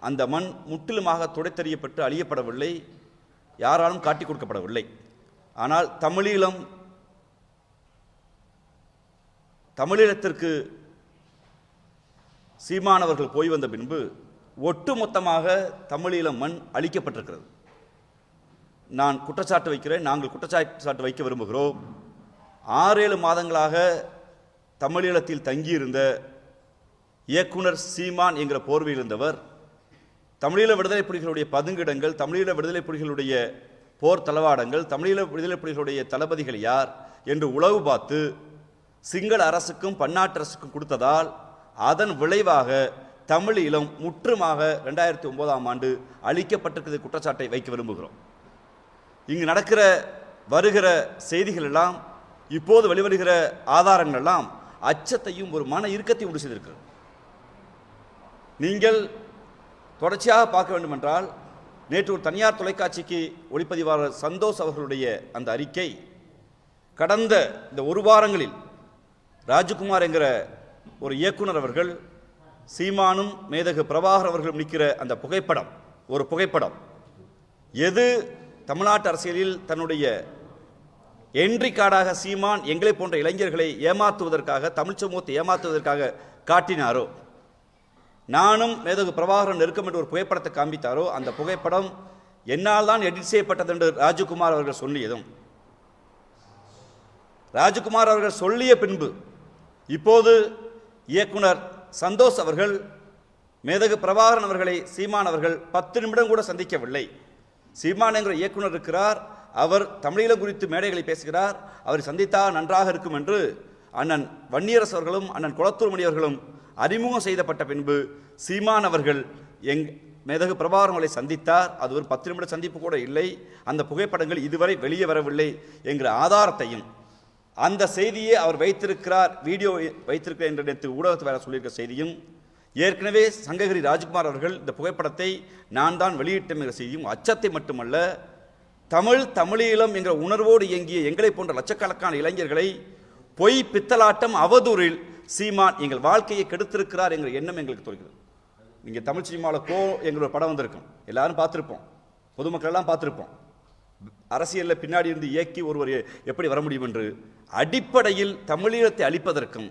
அந்த மண் முற்றிலுமாக துடைத்தெறியப்பட்டு அழியப்படவில்லை, யாராலும் காட்டிக் கொடுக்கப்படவில்லை. ஆனால் தமிழீழத்திற்கு சீமானவர்கள் போய் வந்த பின்பு ஒட்டுமொத்தமாக தமிழீழம் மண் அழிக்கப்பட்டிருக்கிறது. நான் குற்றச்சாட்டு வைக்கிறேன், நாங்கள் குற்றச்சாட்டு வைக்க விரும்புகிறோம். 6-7 மாதங்களாக தமிழீழத்தில் தங்கியிருந்த இயக்குனர் சீமான் என்கிற போர்வையில் இருந்தவர் தமிழீழ விடுதலை புலிகளுடைய பதுங்கிடங்கள், தமிழீழ விடுதலை புலிகளுடைய போர் தளவாடங்கள், தமிழீழ விடுதலை புலிகளுடைய தளபதிகள் யார் என்று உளவு பார்த்து சிங்கள அரசுக்கும் பன்னாட்டு அரசுக்கும் கொடுத்ததால் அதன் விளைவாக தமிழீழம் முற்றுமாக 2009ஆம் ஆண்டு அழிக்கப்பட்டிருக்கிறது குற்றச்சாட்டை வைக்க விரும்புகிறோம். இங்கு நடக்கிற வருகிற செய்திகள் எல்லாம், இப்போது வெளிவருகிற ஆதாரங்கள் எல்லாம் அச்சத்தையும் ஒரு மன இறுக்கத்தையும் உண்டு செய்திருக்கிறது. நீங்கள் தொடர்ச்சியாக பார்க்க வேண்டும் என்றால், நேற்று ஒரு தனியார் தொலைக்காட்சிக்கு ஒளிப்பதிவாளர் சந்தோஷ் அவர்களுடைய அந்த அறிக்கை, கடந்த இந்த 1 வாரங்களில் ராஜகுமார் என்கிற ஒரு இயக்குனர் அவர்கள் சீமானும் மேதகு பிரபாகர் அவர்களும் நிற்கிற அந்த புகைப்படம், ஒரு புகைப்படம் எது தமிழ்நாட்டு அரசியலில் தன்னுடைய என்ட்ரி கார்டாக சீமான் எங்களை போன்ற இளைஞர்களை ஏமாற்றுவதற்காக, தமிழ் சமூகத்தை ஏமாற்றுவதற்காக காட்டினாரோ, நானும் மேதகு பிரபாகரன் நெருக்கம் என்று ஒரு புகைப்படத்தை காண்பித்தாரோ, அந்த புகைப்படம் என்னால் தான் எடிட் செய்யப்பட்டது என்று ராஜகுமார் அவர்கள் சொல்லியதும், ராஜகுமார் அவர்கள் சொல்லிய பின்பு இப்போது இயக்குனர் சந்தோஷ் அவர்கள் மேதகு பிரபாகரன் அவர்களை சீமான் அவர்கள் 10 நிமிடம் கூட சந்திக்கவில்லை. சீமான் என்கிற இயக்குனர் இருக்கிறார், அவர் தமிழீழம் குறித்து மேடைகளை பேசுகிறார், அவரை சந்தித்தால் நன்றாக இருக்கும் என்று அண்ணன் வன்னியரசு அவர்களும் அண்ணன் குளத்தூர் மணி அவர்களும் அறிமுகம் செய்யப்பட்ட பின்பு சீமான் அவர்கள் மேதகு பிரபாகரன் அவர்களை சந்தித்தார். அது ஒரு 10 நிமிட சந்திப்பு கூட இல்லை. அந்த புகைப்படங்கள் இதுவரை வெளியே வரவில்லை என்கிற ஆதாரத்தையும், அந்த செய்தியை அவர் வைத்திருக்கிறார், வீடியோ வைத்திருக்கிறார் என்ற நேற்று ஊடகத்தில் வேற சொல்லியிருக்கிற செய்தியும், ஏற்கனவே சங்ககிரி ராஜ்குமார் அவர்கள் இந்த புகைப்படத்தை நான் தான் வெளியிட்டேன் என்ற செய்தியும் அச்சத்தை மட்டுமல்ல, தமிழீழம் என்கிற உணர்வோடு இயங்கிய எங்களை போன்ற லட்சக்கணக்கான இளைஞர்களை பொய் பித்தலாட்டம் அவதூறில் சீமான் எங்கள் வாழ்க்கையை கெடுத்திருக்கிறார் என்கிற எண்ணம் எங்களுக்கு தோல்கிறது. நீங்கள் தமிழ் சினிமாவில் என்கிற ஒரு படம் வந்திருக்கும், எல்லாரும் பார்த்துருப்போம், பொதுமக்கள் எல்லாம் பார்த்துருப்போம். அரசியலில் பின்னாடி இருந்து இயக்கி ஒருவர் எப்படி வர முடியும் என்று. அடிப்படையில் தமிழீழத்தை அழிப்பதற்கும்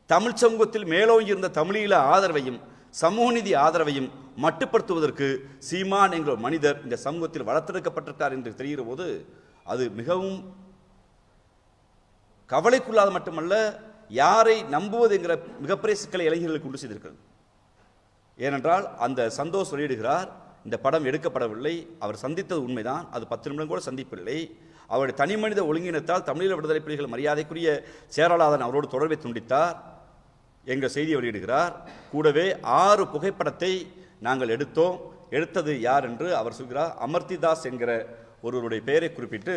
தமிழ் சமூகத்தில் மேலோங்கி இருந்த தமிழீழ ஆதரவையும் சமூக நீதி ஆதரவையும் மட்டுப்படுத்துவதற்கு சீமான் என்கிற மனிதர் இந்த சமூகத்தில் வளர்த்தெடுக்கப்பட்டிருக்கார் என்று தெரிகிற போது அது மிகவும் கவலைக்குள்ளாத மட்டுமல்ல, யாரை நம்புவது என்கிற மிகப்பெரிய சிக்கலை இளைஞர்களுக்கு உண்டு செய்திருக்கிறது. ஏனென்றால் அந்த சந்தோஷ் வெளியிடுகிறார், இந்த படம் எடுக்கப்படவில்லை, அவர் சந்தித்தது உண்மைதான், அது 10 நிமிடம் கூட சந்திப்பில்லை. அவருடைய தனி மனித ஒழுங்கினத்தால் தமிழீழ விடுதலை புலிகள் மரியாதைக்குரிய சேரலாதன் அவரோடு தொடர்பை துண்டித்தார் எங்கள் செய்தியை வெளியிடுகிறார். கூடவே 6 புகைப்படத்தை நாங்கள் எடுத்தோம். எடுத்தது யார் என்று அவர் சொல்கிறார். அமர்த்திதாஸ் என்கிற ஒருவருடைய பெயரை குறிப்பிட்டு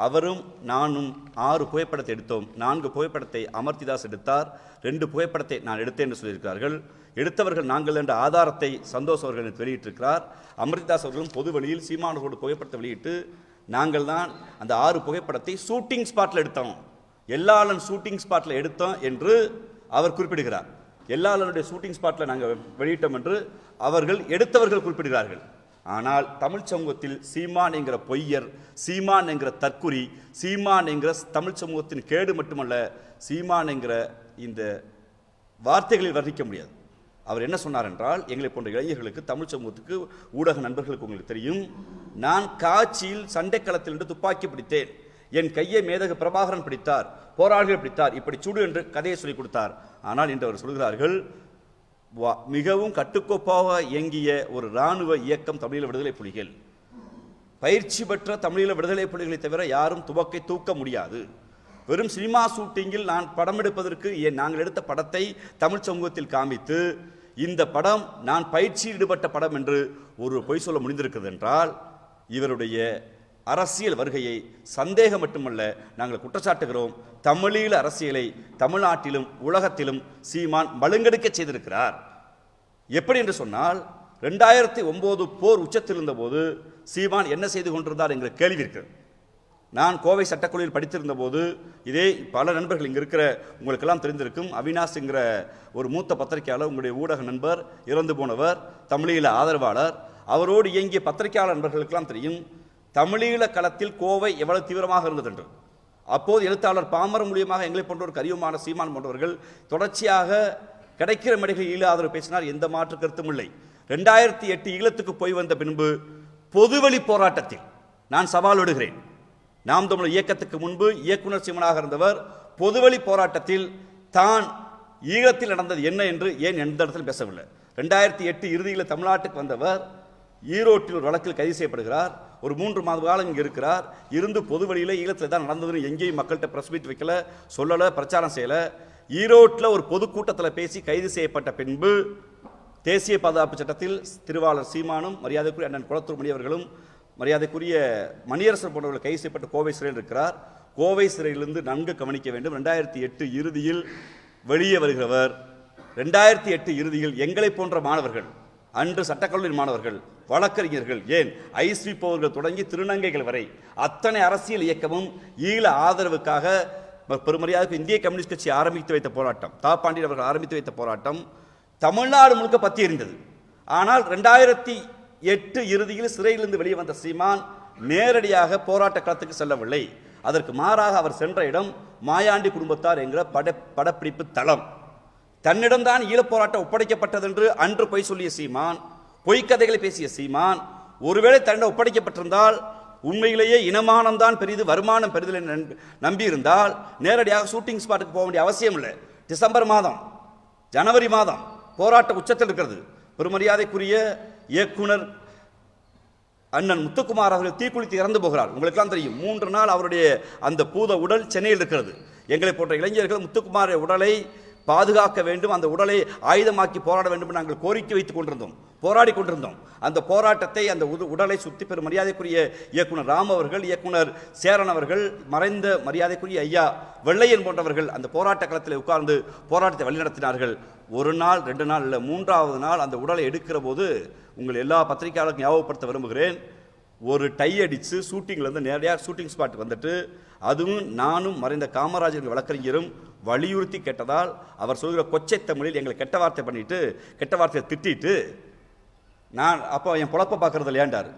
அவரும் நானும் 6 புகைப்படத்தை எடுத்தோம். 4 புகைப்படத்தை அமர்த்திதாஸ் எடுத்தார், 2 புகைப்படத்தை நான் எடுத்தேன் என்று சொல்லியிருக்கிறார்கள். எடுத்தவர்கள் நாங்கள் என்ற ஆதாரத்தை சந்தோஷ் அவர்கள் வெளியிட்டிருக்கிறார். அமர்த்திதாஸ் அவர்களும் பொது வழியில் சீமானோடு புகைப்படத்தை வெளியிட்டு நாங்கள் தான் அந்த 6 புகைப்படத்தை ஷூட்டிங் ஸ்பாட்டில் எடுத்தோம், எல்லாளன் ஷூட்டிங் ஸ்பாட்டில் எடுத்தோம் என்று அவர் குறிப்பிடுகிறார். எல்லாளனுடைய ஷூட்டிங் ஸ்பாட்டில் நாங்கள் வெளியிட்டோம் என்று அவர்கள் எடுத்தவர்கள் குறிப்பிடுகிறார்கள். ஆனால் தமிழ் சமூகத்தில் சீமான் என்கிற பொய்யர், சீமான் என்கிற தற்குறி, சீமான் என்கிற தமிழ் சமூகத்தின் கேடு மட்டுமல்ல, சீமான் என்கிற இந்த வார்த்தைகளில் வர்ணிக்க முடியாது. அவர் என்ன சொன்னார் என்றால், எங்களை போன்ற இளைஞர்களுக்கு, தமிழ் சமூகத்துக்கு, ஊடக நண்பர்களுக்கு உங்களுக்கு தெரியும், நான் காட்சியில் சண்டைக்களத்தில் என்று துப்பாக்கி பிடித்தேன், என் கையை மேதகு பிரபாகரன் பிடித்தார், போராளிகள் பிடித்தார், இப்படி சுடு என்று கதையை சொல்லிக் கொடுத்தார். ஆனால் இன்று அவர் சொல்கிறார்கள், மிகவும் கட்டுக்கோப்பாக இயங்கிய ஒரு இராணுவ இயக்கம் தமிழீழ விடுதலை புலிகள், பயிற்சி பெற்ற தமிழீழ விடுதலை புலிகளை தவிர யாரும் துவக்கை தூக்க முடியாது. வெறும் சினிமா ஷூட்டிங்கில் நான் படம் எடுப்பதற்கு நாங்கள் எடுத்த படத்தை தமிழ் சமூகத்தில் காமித்து, இந்த படம் நான் பயிற்சியில் ஈடுபட்ட படம் என்று ஒரு பொய் சொல்ல முடிந்திருக்கிறது என்றால், இவருடைய அரசியல் வருகையை சந்தேகம் மட்டுமல்ல நாங்கள் குற்றச்சாட்டுகிறோம். தமிழீழ அரசியலை தமிழ்நாட்டிலும் உலகத்திலும் சீமான் மழுங்கெடுக்க செய்திருக்கிறார். எப்படி என்று சொன்னால், 2009 போர் உச்சத்தில் இருந்தபோது சீமான் என்ன செய்து கொண்டிருந்தார் என்கிற கேள்வி இருக்கிறது. நான் கோவை சட்டக்கல்லூரியில் படித்திருந்த போது இதே பல நண்பர்கள் இங்கே இருக்கிற உங்களுக்கெல்லாம் தெரிந்திருக்கும். அவினாஷ்ங்கிற ஒரு மூத்த பத்திரிகையாளர், உங்களுடைய ஊடக நண்பர், இறந்து போனவர், தமிழீழ ஆதரவாளர். அவரோடு இயங்கிய பத்திரிகையாளர் நண்பர்களுக்கெல்லாம் தெரியும் தமிழீழ களத்தில் கோவை எவ்வளவு தீவிரமாக இருந்தது என்று. அப்போது எழுத்தாளர் பாமர மூலியமாக எங்களை போன்றோர் கரியுமான சீமான் போன்றவர்கள் தொடர்ச்சியாக கிடைக்கிற மேடைகளில் ஈழ ஆதரவு பேசினார். எந்த மாற்று கருத்தும் இல்லை. 2008 ஈழத்துக்கு போய் வந்த பின்பு பொதுவெளி போராட்டத்தில் நான் சவால் விடுகிறேன். நாம் தமிழர் இயக்கத்துக்கு முன்பு இயக்குனர் சீமானாக இருந்தவர் பொதுவெளி போராட்டத்தில் தான் ஈழத்தில் நடந்தது என்ன என்று ஏன் எந்த இடத்தில் பேசவில்லை. 2008 இறுதியில் தமிழ்நாட்டுக்கு வந்தவர் ஈரோட்டில் ஒரு வழக்கில் கைது செய்யப்படுகிறார். ஒரு 3 மாத காலம் இங்கே இருக்கிறார். இருந்து பொது வழியில் ஈழத்தில் தான் நடந்ததுன்னு எங்கேயும் மக்கள்கிட்ட பிரஸ் மீட் வைக்கல, சொல்லலை, பிரச்சாரம் செய்யலை. ஈரோட்டில் ஒரு பொதுக்கூட்டத்தில் பேசி கைது செய்யப்பட்ட பின்பு தேசிய பாதுகாப்பு சட்டத்தில் திருவாளர் சீமானும் மரியாதைக்குரிய அண்ணன் குளத்தூர் மணி அவர்களும் மரியாதைக்குரிய மணியரசர் போன்றவர்கள் கைது செய்யப்பட்டு கோவை சிறையில் இருக்கிறார். கோவை சிறையிலிருந்து நன்கு கவனிக்க வேண்டும். 2008 இறுதியில் வெளியே வருகிறவர் 2008 இறுதியில் எங்களை போன்ற மாணவர்கள், அன்று சட்டக்கல்லூரி மாணவர்கள், வழக்கறிஞர்கள், ஏன் ஐஸ்விப்பவர்கள் தொடங்கி திருநங்கைகள் வரை அத்தனை அரசியல் இயக்கமும் ஈழ ஆதரவுக்காக பெருமரியாதைக்கு இந்திய கம்யூனிஸ்ட் கட்சி ஆரம்பித்து வைத்த போராட்டம், தாப்பாண்டியன் அவர்கள் ஆரம்பித்து வைத்த போராட்டம் தமிழ்நாடு முழுக்க பற்றி எறிந்தது. ஆனால் 2008 இறுதியில் சிறையிலிருந்து வெளியே வந்த சீமான் நேரடியாக போராட்ட களத்துக்கு செல்லவில்லை. அதற்கு மாறாக அவர் சென்ற இடம் மாயாண்டி குடும்பத்தார் என்கிற படப்பிடிப்பு தளம். தன்னிடம்தான் ஈழப்போராட்டம் ஒப்படைக்கப்பட்டது என்று அன்று பொய் சொல்லிய சீமான், பொய்க்கதைகளை பேசிய சீமான், ஒருவேளை தன்னிடம் ஒப்படைக்கப்பட்டிருந்தால் உண்மையிலேயே இனமானம்தான் பெரிது, வருமானம் பெரிது நம்பியிருந்தால் நேரடியாக ஷூட்டிங் ஸ்பாட்டுக்கு போக வேண்டிய அவசியம் இல்லை. டிசம்பர் மாதம், ஜனவரி மாதம் போராட்ட உச்சத்தில் இருக்கிறது. பெருமரியாதைக்குரிய இயக்குனர் அண்ணன் முத்துக்குமார் அவர்கள் தீக்குளித்து இறந்து போகிறார். உங்களுக்கெல்லாம் தெரியும். 3 நாள் அவருடைய அந்த பூத உடல் சென்னையில் இருக்கிறது. எங்களை போன்ற இளைஞர்கள் முத்துக்குமார் உடலை பாதுகாக்க வேண்டும், அந்த உடலை ஆயுதமாக்கி போராட வேண்டும் என்று நாங்கள் கோரிக்கை வைத்துக் கொண்டிருந்தோம், போராடி கொண்டிருந்தோம். அந்த போராட்டத்தை, அந்த உடலை சுற்றி பெறும் மரியாதைக்குரிய இயக்குனர் ராம் அவர்கள், இயக்குனர் சேரன் அவர்கள், மறைந்த மரியாதைக்குரிய ஐயா வெள்ளையன் போன்றவர்கள் அந்த போராட்ட களத்தில் உட்கார்ந்து போராட்டத்தை வழிநடத்தினார்கள். 1 நாள் 2 நாள் இல்லை, 3வது நாள் அந்த உடலை எடுக்கிற போது உங்கள் எல்லா பத்திரிகையாளருக்கும் ஞாபகப்படுத்த விரும்புகிறேன். ஒரு டை அடித்து ஷூட்டிங்லேருந்து நேரடியாக ஷூட்டிங் ஸ்பாட் வந்துட்டு, அதுவும் நானும் மறைந்த காமராஜர் வழக்கறிஞரும் வலியுறுத்தி கேட்டதால் அவர் சொல்கிற கொச்சை தமிழில் எங்களை கெட்ட வார்த்தை பண்ணிட்டு, கெட்ட வார்த்தையை திட்டிட்டு, நான் அப்போ என் பொழப்ப பார்க்கறது இல்லையாண்டார்.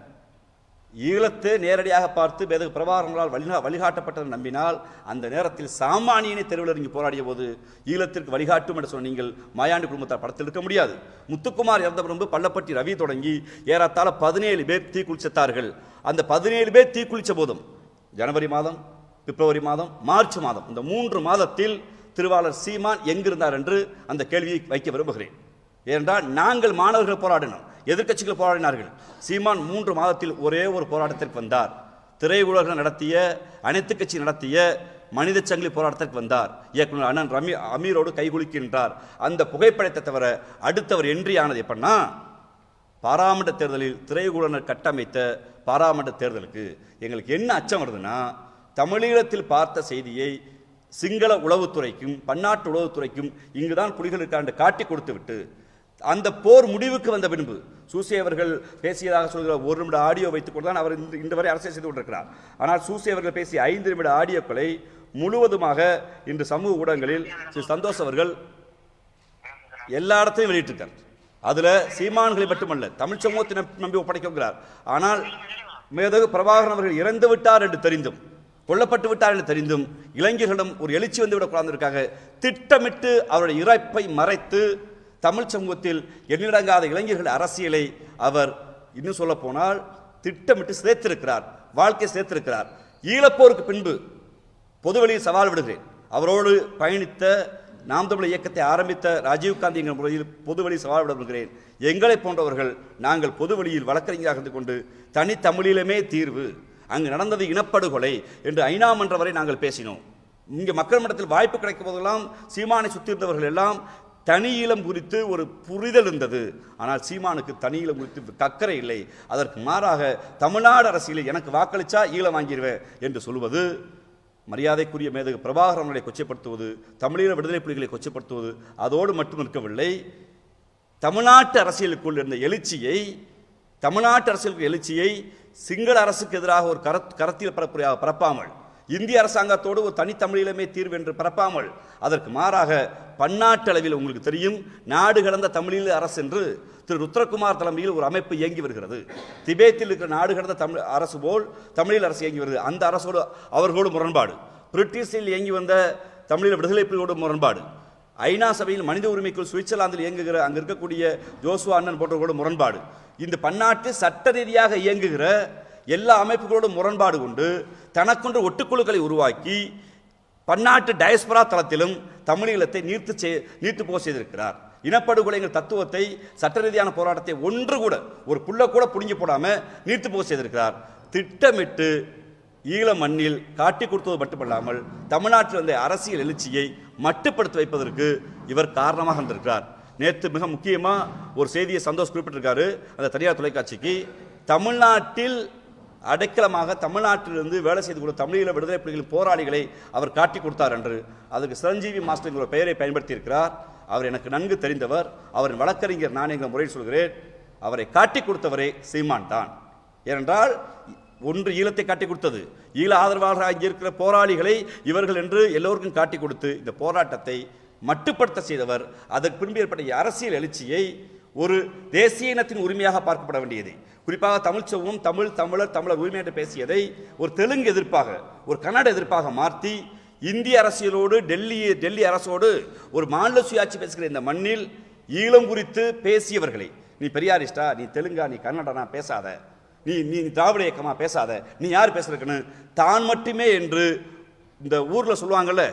ஈழத்தை நேரடியாக பார்த்து வேத பிரபாகரங்களால் வழிகாட்டப்பட்டதை நம்பினால் அந்த நேரத்தில் சாமானியனை தெருவில் இறங்கி போராடிய போது ஈழத்திற்கு வழிகாட்டும் என்று சொன்ன நீங்கள் மாயாண்டி குடும்பத்தார் படத்தில் இருக்க முடியாது. முத்துக்குமார் இறந்த பிறகு பள்ளப்பட்டி ரவி தொடங்கி ஏறத்தாழ 17 பேர் தீக்குளித்தார்கள். அந்த 17 பேர் தீக்குளித்த போதும் ஜனவரி மாதம், பிப்ரவரி மாதம், மார்ச் மாதம், இந்த 3 மாதத்தில் திருவாளர் சீமான் எங்கிருந்தார் என்று அந்த கேள்வியை வைக்க விரும்புகிறேன். ஏனென்றால் நாங்கள் மாணவர்கள் போராடினோம், எதிர்க்கட்சிகள் போராடினார்கள். சீமான் 3 மாதத்தில் ஒரே ஒரு போராட்டத்திற்கு வந்தார். திரையுலகம் நடத்திய, அனைத்து கட்சி நடத்திய மனித சங்கிலி போராட்டத்திற்கு வந்தார். இயக்குனர் அண்ணன் அமீரோடு கைகுலுக்கின்றார். அந்த புகைப்படத்தை தவிர அடுத்தவர் என்ட்ரி ஆனது எப்படின்னா, பாராளுமன்ற தேர்தலில் திரையுலகினர் கட்டமைத்த பாராளுமன்ற தேர்தலுக்கு எங்களுக்கு என்ன அச்சம் வருதுன்னா, தமிழீழத்தில் பார்த்த செய்தியை சிங்கள உளவுத்துறைக்கும் பன்னாட்டு உளவுத்துறைக்கும் இங்குதான் புலிகள் இருக்காண்டு காட்டி கொடுத்து விட்டு அந்த போர் முடிவுக்கு வந்த பின்பு சூசே அவர்கள் பேசியதாக சொல்கிற 1 நிமிட ஆடியோ வைத்துக் கொண்டுதான் அவர் இன்று வரை அரசியல் செய்து கொண்டிருக்கிறார். ஆனால் சூசே அவர்கள் பேசிய 5 நிமிட ஆடியோக்களை முழுவதுமாக இன்று சமூக ஊடகங்களில் திரு சந்தோஷ் அவர்கள் எல்லா இடத்தையும் வெளியிட்டிருக்கார். அதுல சீமான்களை மட்டுமல்ல, தமிழ் சமூகத்தை நம்பி ஒப்படைக்கிறார். ஆனால் மேதகு பிரபாகரன் அவர்கள் இறந்து விட்டார் என்று தெரிந்தும், கொல்லப்பட்டு விட்டார் என்று தெரிந்தும் இளைஞர்களிடம் ஒரு எழுச்சி வந்துவிடக்கூடாதற்காக திட்டமிட்டு அவருடைய இறப்பை மறைத்து தமிழ் சமூகத்தில் எண்ணிலடங்காத இளைஞர்கள் அரசியலை அவர் இன்னும் சொல்ல போனால் திட்டமிட்டு சேர்த்திருக்கிறார், வாழ்க்கை சேர்த்திருக்கிறார். ஈழப்போருக்கு பின்பு பொதுவெளியில் சவால் விடுகிறேன். அவரோடு பயணித்த, நாம் தமிழர் இயக்கத்தை ஆரம்பித்த ராஜீவ்காந்தி என்கிற முறையில் பொதுவெளி சவால் விடுகிறேன். எங்களை போன்றவர்கள் நாங்கள் பொதுவெளியில் வழக்கறிஞராக இருந்து கொண்டு தனித்தமிழிலுமே தீர்வு, அங்கு நடந்தது இனப்படுகொலை என்று ஐநா மன்ற வரை நாங்கள் பேசினோம். இங்கே மக்கள் மன்றத்தில் வாய்ப்பு கிடைக்கும் போதெல்லாம் சீமானை சுற்றி இருந்தவர்கள் எல்லாம் தனி ஈழம் குறித்து ஒரு புரிதல் இருந்தது. ஆனால் சீமானுக்கு தனி ஈழம் குறித்து கக்கறை இல்லை. அதற்கு மாறாக தமிழ்நாடு அரசியலில் எனக்கு வாக்களிச்சா ஈழம் வாங்கிடுவேன் என்று சொல்வது மரியாதைக்குரிய மேதகு பிரபாகரனை கொச்சைப்படுத்துவது, தமிழீழ விடுதலை புலிகளை கொச்சைப்படுத்துவது அதோடு மட்டும் இருக்கவில்லை. தமிழ்நாட்டு அரசியலுக்குள் இருந்த எழுச்சியை, தமிழ்நாட்டு அரசியலுக்கு எழுச்சியை சிங்கள அரசுக்கு எதிராக ஒரு கரத்தில் பரப்பாமல், இந்திய அரசாங்கத்தோடு ஒரு தனித்தமிழீழமே தீர்வு என்று பரப்பாமல், அதற்கு மாறாக பன்னாட்டு அளவில் உங்களுக்கு தெரியும் நாடு கடந்த தமிழீழ அரசு என்று திரு ருத்ரகுமார் தலைமையில் ஒரு அமைப்பு இயங்கி வருகிறது. திபேத்தில் இருக்கிற நாடு கடந்த தமிழ் அரசு போல் தமிழீழ அரசு இயங்கி வருகிறது. அந்த அரசோடு அவர்களோடு முரண்பாடு, பிரிட்டிஷில் இயங்கி வந்த தமிழீழ விடுதலை புலிகளோடு முரண்பாடு, ஐநா சபையில் மனித உரிமைக்குள் சுவிட்சர்லாந்தில் இயங்குகிற அங்கு இருக்கக்கூடிய ஜோசுவா அண்ணன் போன்றவர்களோடு முரண்பாடு, இந்த பன்னாட்டு சட்ட ரீதியாக இயங்குகிற எல்லா அமைப்புகளோடும் முரண்பாடு கொண்டு தனக்கொன்று ஒட்டுக்குழுக்களை உருவாக்கி பன்னாட்டு டயஸ்பரா தளத்திலும் தமிழீழத்தை நீர்த்து போக செய்திருக்கிறார். இனப்படுகொலைங்கிற தத்துவத்தை, சட்ட ரீதியான போராட்டத்தை ஒன்று கூட ஒரு புள்ள கூட புடுங்கி போடாம நீர்த்து போக செய்திருக்கிறார். திட்டமிட்டு ஈழ மண்ணில் காட்டி கொடுத்தது மட்டுமல்லாமல் தமிழ்நாட்டில் வந்த அரசியல் எழுச்சியை மட்டுப்படுத்தி வைப்பதற்கு இவர் காரணமாக இருந்திருக்கிறார். நேற்று மிக முக்கியமாக ஒரு செய்தியை சந்தோஷ் குறிப்பிட்டிருக்காரு அந்த தனியார் தொலைக்காட்சிக்கு. தமிழ்நாட்டில் அடைக்கலமாக தமிழ்நாட்டிலிருந்து வேலை செய்து கொண்ட தமிழீழ விடுதலை புலிகளின் போராளிகளை அவர் காட்டி கொடுத்தார் என்று அதுக்கு சிரஞ்சீவி மாஸ்டர் என்கிற பெயரை பயன்படுத்தி இருக்கிறார். அவர் எனக்கு நன்கு தெரிந்தவர், அவரின் வழக்கறிஞர் நான் என்கிற முறையில் சொல்கிறேன். அவரை காட்டி கொடுத்தவரே சீமான் தான். ஏனென்றால் ஒன்று ஈழத்தை காட்டி கொடுத்தது, ஈழ ஆதரவாளராக இங்கே இருக்கிற போராளிகளை இவர்கள் என்று எல்லோருக்கும் காட்டி கொடுத்து இந்த போராட்டத்தை மட்டுப்படுத்த செய்தவர். அதற்கு பின்பு ஏற்பட்ட அரசியல் எழுச்சியை ஒரு தேசிய இனத்தின் உரிமையாக பார்க்கப்பட வேண்டியது, குறிப்பாக தமிழ்ச்சவும் தமிழர் உரிமை என்று பேசியதை ஒரு தெலுங்கு எதிர்ப்பாக, ஒரு கன்னட எதிர்ப்பாக மாற்றி இந்திய அரசியலோடு டெல்லி அரசோடு ஒரு மாநில சுயாட்சி பேசுகிற இந்த மண்ணில் ஈழம் குறித்து பேசியவர்களை, நீ பெரியாரிஸ்டா, நீ தெலுங்கா, நீ கன்னடனா பேசாத, நீ திராவிட இயக்கமா பேசாத, நீ யார் பேசுறதுக்குன்னு தான் மட்டுமே என்று இந்த ஊரில் சொல்லுவாங்கல்ல,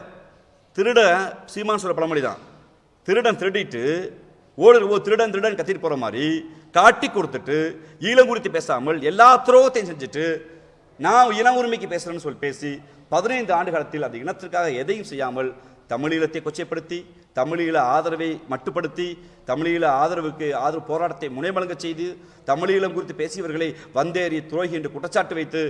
திருடன் சீமான் சொல்ல பழமொழி தான், திருடன் திருடிட்டு திருடன் கத்திட்டு போற மாதிரி காட்டி கொடுத்துட்டு ஈழம் குறித்து பேசாமல் எல்லா துரோகத்தையும் செஞ்சுட்டு நான் இன உரிமைக்கு பேசுறேன்னு சொல்லி பேசி 15 ஆண்டு காலத்தில் அந்த இனத்திற்காக எதையும் செய்யாமல் தமிழீழத்தை கொச்சைப்படுத்தி, தமிழீழ ஆதரவை மட்டுப்படுத்தி, தமிழீழ ஆதரவு போராட்டத்தை முனைமலங்க செய்து, தமிழீழம் குறித்து பேசியவர்களை வந்தேறி துரோகி என்று குற்றச்சாட்டு வைத்து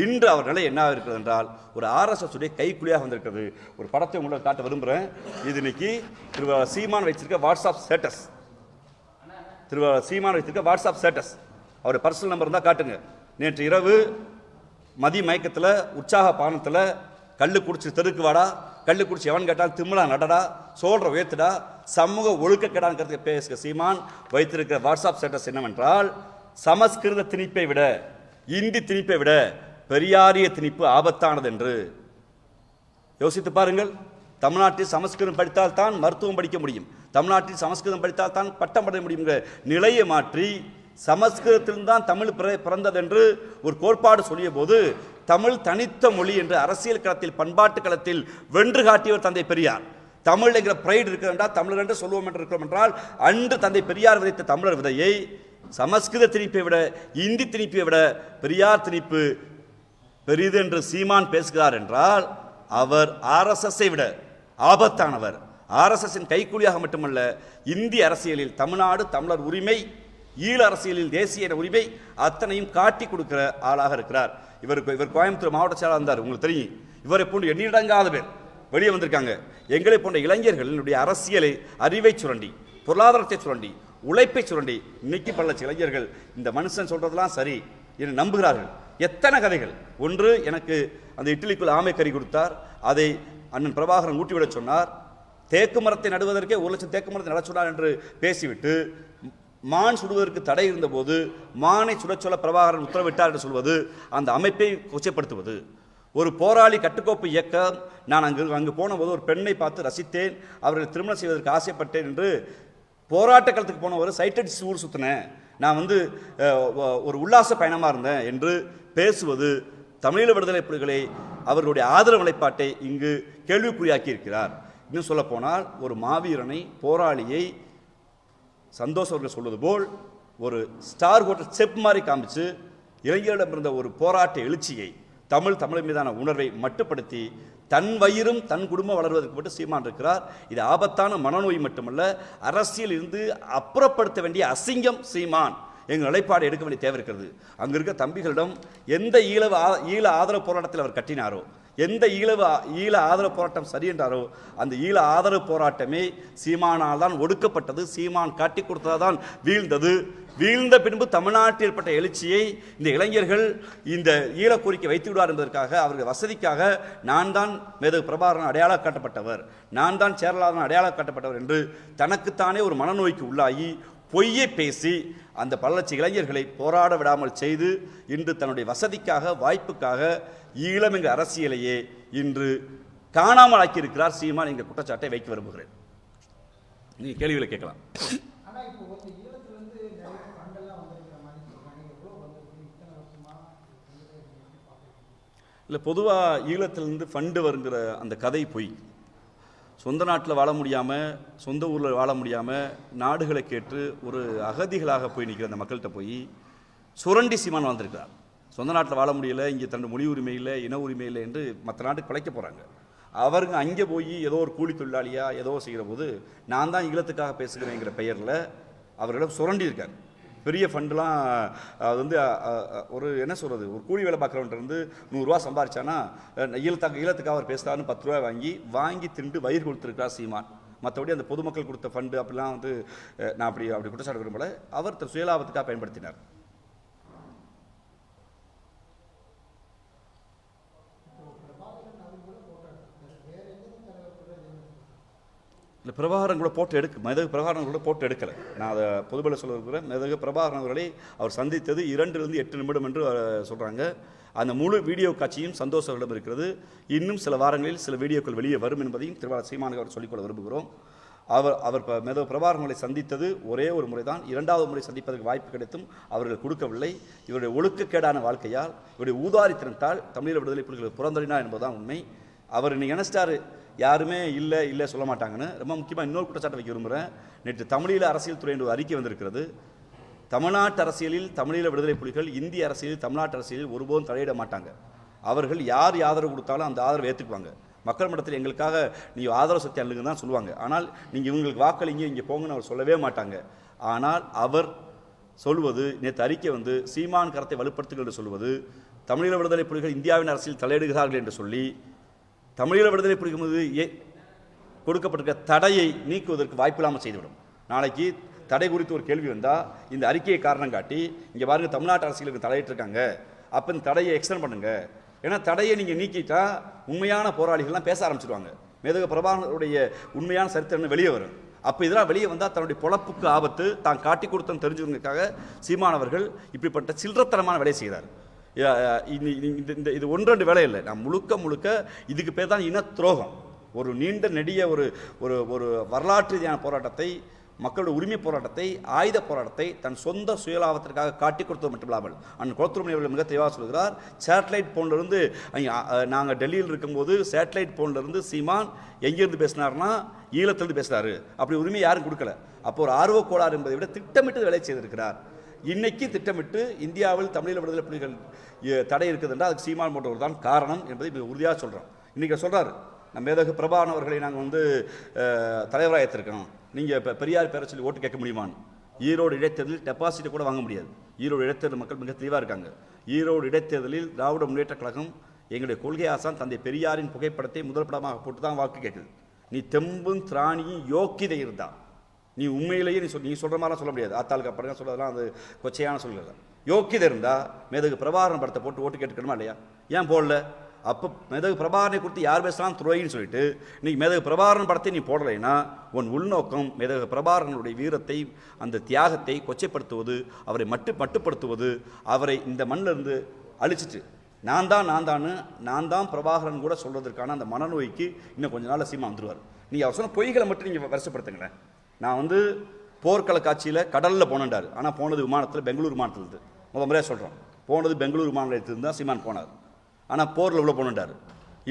இன்று அவர் நிலை என்ன இருக்கிறது என்றால் ஒரு RSS உடைய கைக்குலியாக வந்திருக்கிறது. ஒரு படத்தை உங்களுக்கு காட்ட விரும்புகிறேன். இது இன்னைக்கு திரு சீமான் வைத்திருக்க வாட்ஸ்அப் ஸ்டேட்டஸ். சீமான் வைத்திருக்க வாட்ஸ்அப் ஸ்டேட்டஸ். அவருடைய பர்சனல் நம்பர் தான் காட்டுங்க. நேற்று இரவு மதி மயக்கத்தில் உற்சாக பானத்தில் கல்லு குடிச்சு தெருக்கு வாடா, கல்லு குடிச்சு எவன் கேட்டால் திமிழா நடடா, சோழ உயர்த்துடா, சமூக ஒழுக்கக்கேடான்னு பேசுகிற சீமான் வைத்திருக்கிற வாட்ஸ்அப் ஸ்டேட்டஸ் என்னவென்றால், சமஸ்கிருத திணிப்பை விட இந்தி திணிப்பை விட பெரியாரிய திணிப்பு ஆபத்தானது என்று யோசித்து பாருங்கள். தமிழ்நாட்டில் சமஸ்கிருதம் படித்தால் தான் மருத்துவம் படிக்க முடியும், தமிழ்நாட்டில் சமஸ்கிருதம் படித்தால் தான் பட்டம் அடைய முடியும் நிலையை மாற்றி சமஸ்கிருதத்தில்தான் தமிழ் பிறந்தது என்று ஒரு கோட்பாடு சொல்லிய போது தமிழ் தனித்த மொழி என்று அரசியல் களத்தில் பண்பாட்டு களத்தில் வென்று காட்டியவர் தந்தை பெரியார். தமிழ் என்கிற பிரைடு இருக்கிற என்றால் தமிழர் என்று சொல்லுவோம் என்று இருக்கிறோம் என்றால் அன்று தந்தை பெரியார் விதைத்த தமிழர் விதையை சமஸ்கிருத திணிப்பை விட இந்தி திணிப்பை விட பெரியார் திணிப்பு பெரிது என்று சீமான் பேசுகிறார் என்றால் அவர் RSSஐ விட ஆபத்தானவர். RSSின் கைக்கூலியாக மட்டுமல்ல, இந்திய அரசியலில் தமிழ்நாடு தமிழர் உரிமை, ஈழ அரசியலில் தேசிய உரிமை அத்தனையும் காட்டி கொடுக்கிற ஆளாக இருக்கிறார். இவர் கோயம்புத்தூர் மாவட்ட செயலாளர் இருந்தார். உங்களுக்கு தெரியும், இவரை போன்று எண்ணிடங்காத பேர் வெளியே வந்திருக்காங்க. எங்களை போன்ற இளைஞர்களுடைய அரசியலை, அறிவை சுரண்டி, பொருளாதாரத்தை சுரண்டி, உழைப்பை சுரண்டி இன்னைக்கு பல இளைஞர்கள் இந்த மனுஷன் சொல்றதெல்லாம் சரி என்று நம்புகிறார்கள். எத்தனை கதைகள். ஒன்று, எனக்கு அந்த இட்லிக்குள் ஆமை கறி கொடுத்தார், அதை அண்ணன் பிரபாகரன் ஊட்டிவிட சொன்னார். தேக்கு மரத்தை நடுவதற்கே 1 லட்சம் தேக்கு மரத்தை நட சொன்னார் என்று பேசிவிட்டு மான் சுடுவதற்கு தடை இருந்தபோது மானை சுடச் சொல்ல பிரபாகரன் உத்தரவிட்டார் என்று சொல்வது அந்த அமைப்பை கொச்சைப்படுத்துவது. ஒரு போராளி கட்டுக்கோப்பு இயக்கம், நான் அங்கு போனபோது ஒரு பெண்ணை பார்த்து ரசித்தேன், அவர்களை திருமணம் செய்வதற்கு ஆசைப்பட்டேன் என்று போராட்ட களத்துக்கு போன ஒரு சைட்டட் ஊர் சுற்றினேன், நான் ஒரு உல்லாச பயணமாக இருந்தேன் என்று பேசுவது தமிழீழ விடுதலை புலிகளை அவர்களுடைய ஆதரவு நிலைப்பாட்டை இங்கு கேள்விக்குறியாக்கி இருக்கிறார். இன்னும் சொல்ல போனால் ஒரு மாவீரனை, போராளியை சந்தோஷ் அவர்கள் சொல்வது போல் ஒரு ஸ்டார் ஹோட்டல் செப் மாதிரி காமிச்சு இளைஞர்களிடம் இருந்த ஒரு போராட்ட எழுச்சியை, தமிழ் மீதான உணர்வை மட்டுப்படுத்தி தன் வயிறும் தன் குடும்பம் வளர்வதற்கு மட்டும் சீமான் இருக்கிறார். இது ஆபத்தான மனநோய் மட்டுமல்ல, அரசியல் இருந்து அப்புறப்படுத்த வேண்டிய அசிங்கம் சீமான். எங்கள் நிலைப்பாடு எடுக்க வேண்டிய தேவை இருக்கிறது. அங்கே இருக்க தம்பிகளிடம் எந்த ஈழ ஆதரவு போராட்டத்தில் அவர் கட்டினாரோ, எந்த ஈழ ஆதரவு போராட்டம் சரி என்றாரோ அந்த ஈழ ஆதரவு போராட்டமே சீமானால் தான் ஒடுக்கப்பட்டது, சீமான் காட்டி கொடுத்ததான் வீழ்ந்தது. வீழ்ந்த பின்பு தமிழ்நாட்டில் ஏற்பட்ட எழுச்சியை இந்த இளைஞர்கள் இந்த ஈழக் கோரிக்கை வைத்து விடுவார் என்பதற்காக அவர்கள் வசதிக்காக நான் தான் மேதகு பிரபாகரன் அடையாளம் காட்டப்பட்டவர், நான் தான் சேரலாதன் அடையாளம் காட்டப்பட்டவர் என்று தனக்குத்தானே ஒரு மனநோய்க்கு உள்ளாகி பொய்யை பேசி அந்த பல லட்சம் இளைஞர்களை போராட விடாமல் செய்து இன்று தன்னுடைய வசதிக்காக வாய்ப்புக்காக ஈழம் என்கிற அரசியலையே இன்று காணாமல் ஆக்கியிருக்கிறார் சீமான் என்கிற குற்றச்சாட்டை வைக்க விரும்புகிறேன். நீங்கள் கேள்விகளை கேட்கலாம். இல்லை, பொதுவாக ஈழத்திலிருந்து ஃபண்டு வருங்கிற அந்த கதை பொய். சொந்த நாட்டில் வாழ முடியாமல், சொந்த ஊரில் வாழ முடியாமல் நாடுகளை கேட்டு ஒரு அகதிகளாக போய் நிற்கிற அந்த மக்கள்கிட்ட போய் சுரண்டி சீமான் வந்திருக்கிறார். சொந்த நாட்டில் வாழ முடியலை, இங்கே தன்னுடைய மொழி உரிமை இல்லை, இன உரிமை இல்லை என்று மற்ற நாட்டுக்கு பிழைக்க போகிறாங்க. அவருங்க அங்கே போய் ஏதோ ஒரு கூலி தொழிலாளியாக ஏதோ செய்கிற போது நான் தான் ஈழத்துக்காக பேசுகிறேங்கிற பெயரில் அவர்களிடம் சுரண்டி இருக்கார். பெரிய ஃபண்டுலாம் அது வந்து ஒரு என்ன சொல்கிறது, ஒரு கூலி வேலை பார்க்குறவன்ட்டு வந்து 100 ரூபா சம்பாரிச்சானா ஈழத்துக்காக அவர் பேசுகிறாருன்னு 10 ரூபா வாங்கி திண்டு வயிறு கொடுத்துருக்கார் சீமான். மற்றபடி அந்த பொதுமக்கள் கொடுத்த ஃபண்டு அப்படிலாம் வந்து நான் அப்படி குற்றச்சாட்டு விரும்பல. அவர் சுயலாபத்துக்காக பயன்படுத்தினார். இல்லை, பிரபாகரன் கூட போட்டு மேதகு பிரபாகரன் கூட போட்டு எடுக்கலை. நான் அதை பொதுபல சொல்ல மேதகு பிரபாகரன் அவர்களை அவர் சந்தித்தது 2 to 8 நிமிடம் என்று சொல்கிறாங்க. அந்த முழு வீடியோ காட்சியும் சந்தோஷங்களிடம் இருக்கிறது. இன்னும் சில வாரங்களில் சில வீடியோக்கள் வெளியே வரும் என்பதையும் திருவாளர் சீமானுக்கு அவர் சொல்லிக்கொள்ள விரும்புகிறோம். அவர் மேதகு பிரபாகரனை சந்தித்தது ஒரே ஒரு முறை தான். 2வது முறை சந்திப்பதற்கு வாய்ப்பு கிடைத்தும் அவர்கள் கொடுக்கவில்லை. இவருடைய ஒழுக்கக்கேடான வாழ்க்கையால், இவருடைய ஊதாரித்தனத்தால் தமிழீழ விடுதலை புலிகள் புறந்தறினார் என்பதுதான் உண்மை. அவர் இன்னைக்கு நினைச்சிட்டாரு யாருமே இல்லை சொல்ல மாட்டாங்கன்னு. ரொம்ப முக்கியமாக இன்னொரு குற்றச்சாட்டை வைக்க விரும்புகிறேன். நேற்று தமிழீழ அரசியல் துறை என்று அறிக்கை வந்திருக்கிறது. தமிழ்நாட்டு அரசியலில் தமிழீழ விடுதலை புலிகள் இந்திய அரசியலில் தமிழ்நாட்டு அரசியலில் ஒருபோதும் தலையிட மாட்டாங்க. அவர்கள் யார் ஆதரவு கொடுத்தாலும் அந்த ஆதரவை ஏற்றுக்குவாங்க. மக்கள் மன்றத்தில் எங்களுக்காக நீங்கள் ஆதரவு சக்தி அள்ளுங்க தான் சொல்லுவாங்க. ஆனால் நீங்கள் இவங்களுக்கு வாக்களிங்க, இங்கே போங்கன்னு அவர் சொல்லவே மாட்டாங்க. ஆனால் அவர் சொல்வது, நேற்று அறிக்கை வந்து சீமான் கரத்தை வலுப்படுத்துங்கள் என்று சொல்வது, தமிழீழ விடுதலை புலிகள் இந்தியாவின் அரசியல் தலையிடுகிறார்கள் என்று சொல்லி தமிழீழ விடுதலை புலிகள் மீது கொடுக்கப்பட்டிருக்க தடையை நீக்குவதற்கு வாய்ப்பில்லாமல் செய்துவிடும். நாளைக்கு தடை குறித்து ஒரு கேள்வி வந்தால் இந்த அறிக்கையை காரணம் காட்டி இங்கே பாருங்கள் தமிழ்நாட்டு அரசியலுக்கு தலையிட்டிருக்காங்க, அப்போ இந்த தடையை எக்ஸ்டெண்ட் பண்ணுங்க. ஏன்னா தடையை நீங்கள் நீக்கிட்டா உண்மையான போராளிகள்லாம் பேச ஆரம்பிச்சிடுவாங்க. மேதகு பிரபாகரனுடைய உண்மையான சரித்திரம் வெளியே வரும். அப்போ இதெல்லாம் வெளியே வந்தால் தன்னுடைய பொழப்புக்கு ஆபத்து, தான் காட்டி கொடுத்தன்னு தெரிஞ்சவங்களுக்காக சீமானவர்கள் இப்படிப்பட்ட சில்லறத்தனமான வேலையை செய்கிறார். இது 1-2 வேலை இல்லை. நான் முழுக்க இதுக்கு பேர் தான் இன துரோகம். ஒரு நீண்ட நெடிய ஒரு வரலாற்று ரீதியான போராட்டத்தை, மக்களுடைய உரிமை போராட்டத்தை, ஆயுத போராட்டத்தை தன் சொந்த சுயலாபத்திற்காக காட்டி கொடுத்தது மட்டுமில்லாமல் அண்ணன் குளத்துருமணி அவர்கள் மிக தெளிவாக சொல்கிறார். சேட்டலைட் போன்லேருந்து நாங்கள் டெல்லியில் இருக்கும்போது சேட்டலைட் போன்லேருந்து சீமான் எங்கேருந்து பேசினார்னா ஈழத்திலிருந்து பேசுகிறாரு. அப்படி உரிமை யாரும் கொடுக்கல. அப்போ ஒரு ஆர்வ கோளாறு என்பதை விட திட்டமிட்டு வேலை செய்திருக்கிறார். இன்னைக்கு திட்டமிட்டு இந்தியாவில் தமிழீழ விடுதலை புலிகள் தடை இருக்குது என்றால் அதுக்கு சீமான் போன்றவர் தான் காரணம் என்பதை மிக உறுதியாக சொல்கிறோம். இன்றைக்கி சொல்கிறார், நம்ம மேதகு பிரபாகரன் அவர்களை நாங்கள் வந்து தலைவராக ஏற்றிருக்கோம், நீங்கள் இப்போ பெரியார் பேரை சொல்லி ஓட்டு கேட்க முடியுமான்னு. ஈரோடு இடைத்தேர்தலில் டெபாசிட்டை கூட வாங்க முடியாது. ஈரோடு இடைத்தேர்தல் மக்கள் மிக தெளிவாக இருக்காங்க. ஈரோடு இடைத்தேர்தலில் திராவிட முன்னேற்ற கழகம் எங்களுடைய கொள்கை ஆசான் தந்தை பெரியாரின் புகைப்படத்தை முதல் படமாக போட்டு தான் வாக்கு கேட்குது. நீ தெம்பும் திராணியும் யோக்கியதை இருந்தா நீ உண்மையிலேயே நீ சொல்கிற மாதிரிலாம் சொல்ல முடியாது. ஆத்தாளுக்கு அப்புறம் சொல்கிறதெல்லாம் அது கொச்சையான சொல்கிறது. யோக்கியதை இருந்தால் மேதகு பிரபாகரன் படத்தை போட்டு ஓட்டு கேட்டுக்கணுமா இல்லையா? ஏன் போடல? அப்போ மேதகு பிரபாகரனை குறித்து யார் பேசலாம் துறைன்னு சொல்லிட்டு இன்றைக்கி மேதகு பிரபாகரன் படத்தை நீ போடலைன்னா உன் உள்நோக்கம் மேதகு பிரபாகரனுடைய வீரத்தை, அந்த தியாகத்தை கொச்சைப்படுத்துவது, அவரை மட்டுப்படுத்துவது, அவரை இந்த மண்ணிலிருந்து அழிச்சிட்டு நான் தான் பிரபாகரன் கூட சொல்வதற்கான அந்த மனநோய்க்கு இன்னும் கொஞ்ச நாள் சீமா வந்துடுவார். நீங்கள் அவர் சொன்ன பொய்களை மட்டும் நீங்கள் வருஷப்படுத்துங்களேன். நான் வந்து போர்க்கள காட்சியில் கடலில் போனேன்டார். ஆனால் போனது விமானத்தில், பெங்களூர் விமானத்திலிருந்து. முறையாக சொல்கிறோம், போனது பெங்களூர் விமான நிலையத்திலிருந்து தான் சீமான் போனார். ஆனால் போரில் உள்ள போனேன்டார்.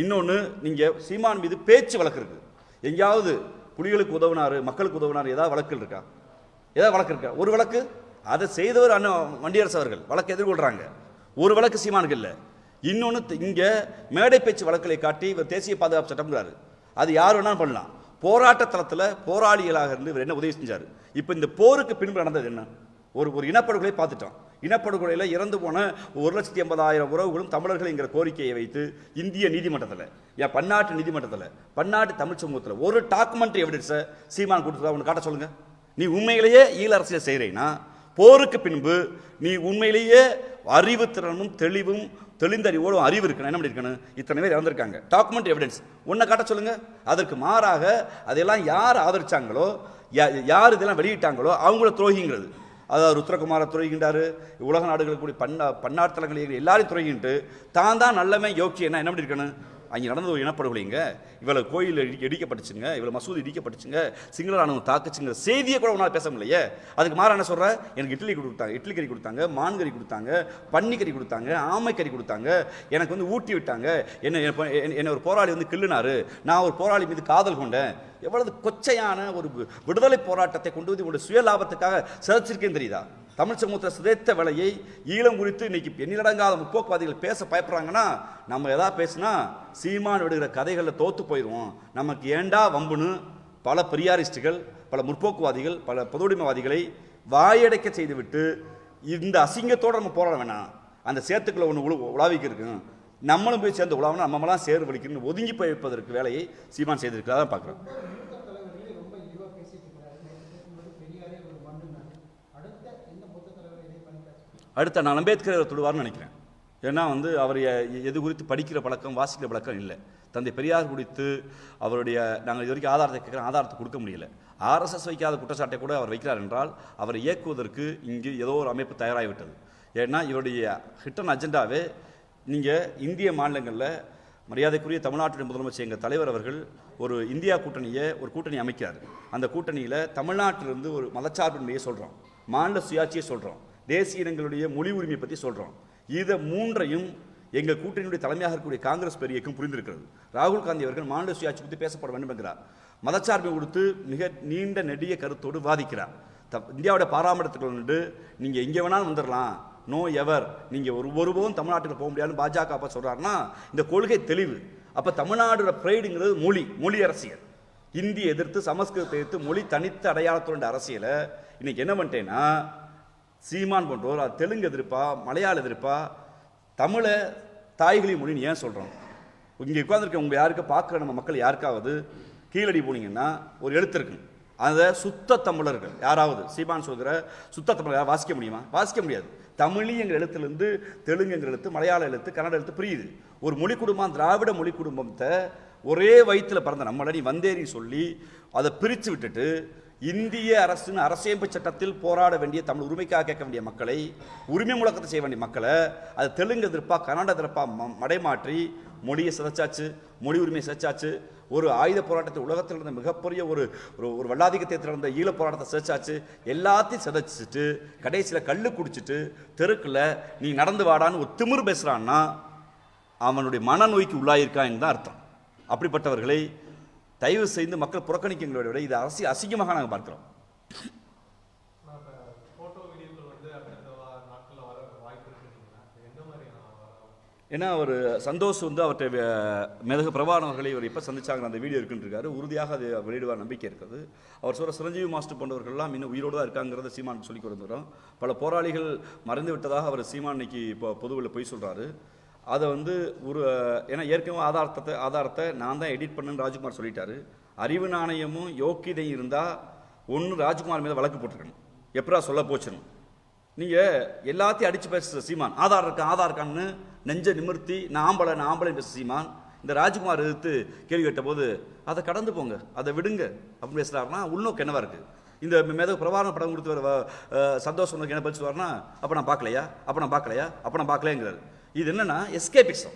இன்னொன்று, நீங்கள் சீமான் மீது பேச்சு வழக்கு இருக்குது. எங்கேயாவது புலிகளுக்கு உதவினார், மக்களுக்கு உதவினார், ஏதாவது வழக்குகள் இருக்கா? ஏதாவது வழக்கு இருக்கா? ஒரு வழக்கு அதை செய்தவர் அண்ணன் வண்டியரசு அவர்கள் வழக்கு எதிர்கொள்கிறாங்க. ஒரு வழக்கு சீமானுக்கு இல்லை. இன்னொன்று, இங்கே மேடை பேச்சு வழக்குகளை காட்டி இவர் தேசிய பாதுகாப்பு சட்டம்ங்கிறாரு. அது யார் வேணாலும் பண்ணலாம். போராட்ட தளத்தில் போராளிகளாக இருந்து இவர் என்ன உதவி செஞ்சார்? இப்போ இந்த போருக்கு பின்பு நடந்தது என்ன? ஒரு இனப்படுகொலை பார்த்துட்டோம். இனப்படுகொலையில் இறந்து போன 1,80,000 உறவுகளும் தமிழர்கள்ங்கிற கோரிக்கையை வைத்து இந்திய நீதிமன்றத்தில், பன்னாட்டு நீதிமன்றத்தில், பன்னாட்டு தமிழ் சமூகத்தில் ஒரு டாக்குமெண்ட்ரி எவிடன்ஸை சீமான் கொடுத்ததா ஒன்று காட்ட சொல்லுங்கள். நீ உண்மையிலேயே ஈழ அரசியல் செய்கிறீங்கன்னா போருக்கு பின்பு நீ உண்மையிலேயே அறிவுத்திறனும் தெளிவும் தெளிந்தறிவோடும் அறிவு இருக்கணும். என்ன பண்ணிருக்கணும்? இத்தனை பேர் இறந்திருக்காங்க, டாக்குமெண்ட் எவிடன்ஸ் ஒன்றை காட்ட சொல்லுங்க. அதற்கு மாறாக அதெல்லாம் யார் ஆதரிச்சாங்களோ, யார் இதெல்லாம் வெளியிட்டாங்களோ அவங்கள துரோகிங்கிறது. அதாவது ருத்ரகுமார துரோகின்றாரு, உலக நாடுகளுக்கு கூடிய பன்னாட்டு தலங்கள் எல்லாரையும் துரோகின்ட்டு தான் நல்லவன் யோக்கியம் என்ன பண்ணிருக்கணும்? அங்கே நடந்த ஒரு இனப்படுகொலைங்க, இவ்வளவு கோயில் இடிக்கப்பட்டுச்சுங்க, இவ்வளவு மசூதி இடிக்கப்பட்டுச்சுங்க, சிங்கள ராணுவம் தாக்குச்சுங்கிற செய்தியை கூட உன்னால் பேச முடியலையே. அதுக்கு மாற என்ன சொல்ற? எனக்கு இட்லி கொடுத்தாங்க, இட்லி கறி கொடுத்தாங்க, மான் கறி கொடுத்தாங்க, பன்னி கறி கொடுத்தாங்க, ஆமை கறி கொடுத்தாங்க, எனக்கு வந்து ஊட்டி விட்டாங்க, என்ன ஒரு போராளி வந்து கிள்ளுனாரு, நான் ஒரு போராளி மீது காதல் கொண்டேன். எவ்வளவு கொச்சையான ஒரு விடுதலை போராட்டத்தை கொண்டு வந்து உங்களுடைய சுய லாபத்துக்காக சிதைச்சிருக்கேன்னு தெரியுதா? தமிழ் சமூகத்தை சிதைத்த வேலையை ஈழம் குறித்து இன்னைக்கு எண்ணிலடங்காத முற்போக்குவாதிகள் பேச பயப்படுறாங்கன்னா, நம்ம எதாவது பேசினா சீமான் விடுகிற கதைகளில் தோத்து போயிடுவோம், நமக்கு ஏண்டா வம்புன்னு பல பெரியாரிஸ்டுகள், பல முற்போக்குவாதிகள், பல பொதுவுடைமைவாதிகளை வாயடைக்க செய்துவிட்டு இந்த அசிங்கத்தோடு நம்ம போராட வேணாம், அந்த சேத்துக்களை ஒன்று உலாவிக்கு இருக்கு, நம்மளும் போய் சேர்ந்து உலாவணும், நம்மளாம் சேர் வலிக்கணும்னு ஒதுங்கி போய் வைப்பதற்கு வேலையை சீமான் செய்திருக்கிறதா தான் பார்க்குறோம். அடுத்த நான் அம்பேத்கர் தொடுவார்னு நினைக்கிறேன். ஏன்னா வந்து அவர் எது குறித்து படிக்கிற பழக்கம், வாசிக்கிற பழக்கம் இல்லை. தந்தை பெரியார் குறித்து அவருடைய நாங்கள் இது வரைக்கும் ஆதாரத்தை கேட்குறோம், ஆதாரத்தை கொடுக்க முடியல. ஆர்எஸ்எஸ் வைக்காத குற்றச்சாட்டை கூட அவர் வைக்கிறார் என்றால் அவரை இயக்குவதற்கு இங்கு ஏதோ ஒரு அமைப்பு தயாராகிவிட்டது. ஏன்னா இவருடைய ஹிட்டன் அஜெண்டாவே, நீங்கள் இந்திய மாநிலங்களில் மரியாதைக்குரிய தமிழ்நாட்டுடைய முதலமைச்சர் எங்கள் தலைவர் அவர்கள் ஒரு இந்தியா ஒரு கூட்டணி அமைக்கிறார். அந்த கூட்டணியில் தமிழ்நாட்டிலிருந்து ஒரு மதச்சார்பின்மையை சொல்கிறோம், மாநில சுயாட்சியை சொல்கிறோம், தேசிய இனங்களுடைய மொழி உரிமையை பற்றி சொல்கிறோம். இதை மூன்றையும் எங்கள் கூட்டணியுடைய தலைமையாக இருக்கக்கூடிய காங்கிரஸ் பெரியக்கும் புரிந்திருக்கிறது. ராகுல் காந்தி அவர்கள் மாநில சுயாட்சி பற்றி பேசப்பட வேண்டும் என்கிறார். மதச்சார்பை கொடுத்து மிக நீண்ட நெடிய கருத்தோடு வாதிக்கிறார். இந்தியாவுடைய பாராமட்டத்துக்கு வந்து நீங்கள் எங்கே வேணாலும் வந்துடலாம், நோ எவர், நீங்கள் ஒருபோதும் தமிழ்நாட்டுக்கு போக முடியாதுன்னு பாஜக அப்போ சொல்கிறாருன்னா இந்த கொள்கை தெளிவு. அப்போ தமிழ்நாடு ப்ரைடுங்கிறது மொழி அரசியல். இந்தியை எதிர்த்து, சமஸ்கிருதத்தை எதிர்த்து, மொழி தனித்த அடையாளத்தோட அரசியலை இன்னைக்கு என்ன பண்ணிட்டேன்னா, சீமான் போன்றோர் அது தெலுங்கு எதிர்ப்பா, மலையாள எதிர்ப்பா, தமிழை தாய்களி மொழின்னு ஏன் சொல்கிறோம்? இங்கே உட்காந்துருக்க உங்கள் யாருக்கு பார்க்குற நம்ம மக்கள் யாருக்காவது கீழடி போனீங்கன்னா ஒரு எழுத்து இருக்கு, அதை சுத்த தமிழர்கள் யாராவது சீமான் சொல்கிற சுத்த தமிழர் வாசிக்க முடியுமா? வாசிக்க முடியாது. தமிழி எங்கள் எழுத்துலேருந்து தெலுங்கு எங்கள் எழுத்து, மலையாள எழுத்து, கன்னட எழுத்து பிரியுது. ஒரு மொழி குடும்பம், திராவிட மொழி குடும்பத்தை ஒரே வயிற்றில் பிறந்த நம்மளை நீ வந்தேறி சொல்லி அதை பிரித்து விட்டுட்டு இந்திய அரசின் அரசியமைப்பு சட்டத்தில் போராட வேண்டிய தமிழ் உரிமைக்காக கேட்க வேண்டிய மக்களை, உரிமை முழக்கத்தை செய்ய வேண்டிய மக்களை அது தெலுங்கு எதிர்ப்பா, கன்னட எதிர்ப்பா மடைமாற்றி மொழியை சிதைச்சாச்சு, மொழி உரிமையை சிதைச்சாச்சு. ஒரு ஆயுத போராட்டத்தை உலகத்தில் இருந்த மிகப்பெரிய ஒரு ஒரு வல்லாதிக்கத்தை திறந்த ஈழ போராட்டத்தை சிதைச்சாச்சு. எல்லாத்தையும் சிதைச்சிட்டு கடைசியில் கல்லு குடிச்சிட்டு தெருக்கில் நீ நடந்து வாடான்னு ஒரு திமிர் பேசுகிறான்னா அவனுடைய மனநோய்க்கு உள்ளாயிருக்கான்னு தான் அர்த்தம். அப்படிப்பட்டவர்களை தயவு செய்து மக்கள் புறக்கணிக்கிறதை விட இது அரசியல் அசிங்கமாக நாங்கள் பார்க்கிறோம். ஏன்னா அவர் சந்தோஷ் வந்து அவர்கிட்ட மேதகு பிரபாகரன் அவர்களை இவர் எப்போ சந்திச்சாங்க அந்த வீடியோ இருக்குன்றிருக்காரு. உறுதியாக அது வெளியிடுவார் நம்பிக்கை இருக்குது. அவர் சொல்கிற சிரஞ்சீவி மாஸ்டர் போன்றவர்கள்லாம் இன்னும் உயிரோடு தான் இருக்காங்கிறத சீமான் சொல்லி கொடுத்துக்கிறோம். பல போராளிகள் மறைந்து விட்டதாக அவர் சீமான் இன்னைக்கு இப்போ பொதுவில் போய் சொல்கிறாரு. அதை வந்து ஏன்னா ஏற்கனவே ஆதாரத்தை நான் தான் எடிட் பண்ணேன்னு ராஜ்குமார் சொல்லிட்டாரு. அறிவு நாணயமும் யோக்கியதையும் இருந்தால் ஒன்று ராஜ்குமார் மீது வழக்கு போட்டிருக்கணும், எப்படா சொல்ல போச்சுன்னு. நீங்கள் எல்லாத்தையும் அடித்து பேசுகிற சீமான் ஆதார் இருக்கான்னு நெஞ்ச நிமிர்த்தி நான் ஆம்பளை பேச சீமான் இந்த ராஜ்குமார் எதிர்த்து கேள்வி கேட்ட போது அதை கடந்து போங்க, அதை விடுங்க அப்படின்னு பேசுகிறாருன்னா உள்நோக்கு என்னவா இருக்குது? இந்த மேதகு பிரபாகரன் படம் கொடுத்து சந்தோஷம் என்ன பேசுவார்னா அப்போ நான் பார்க்கலையாங்கிறாரு. இது என்னன்னா எஸ்கேபிசம்.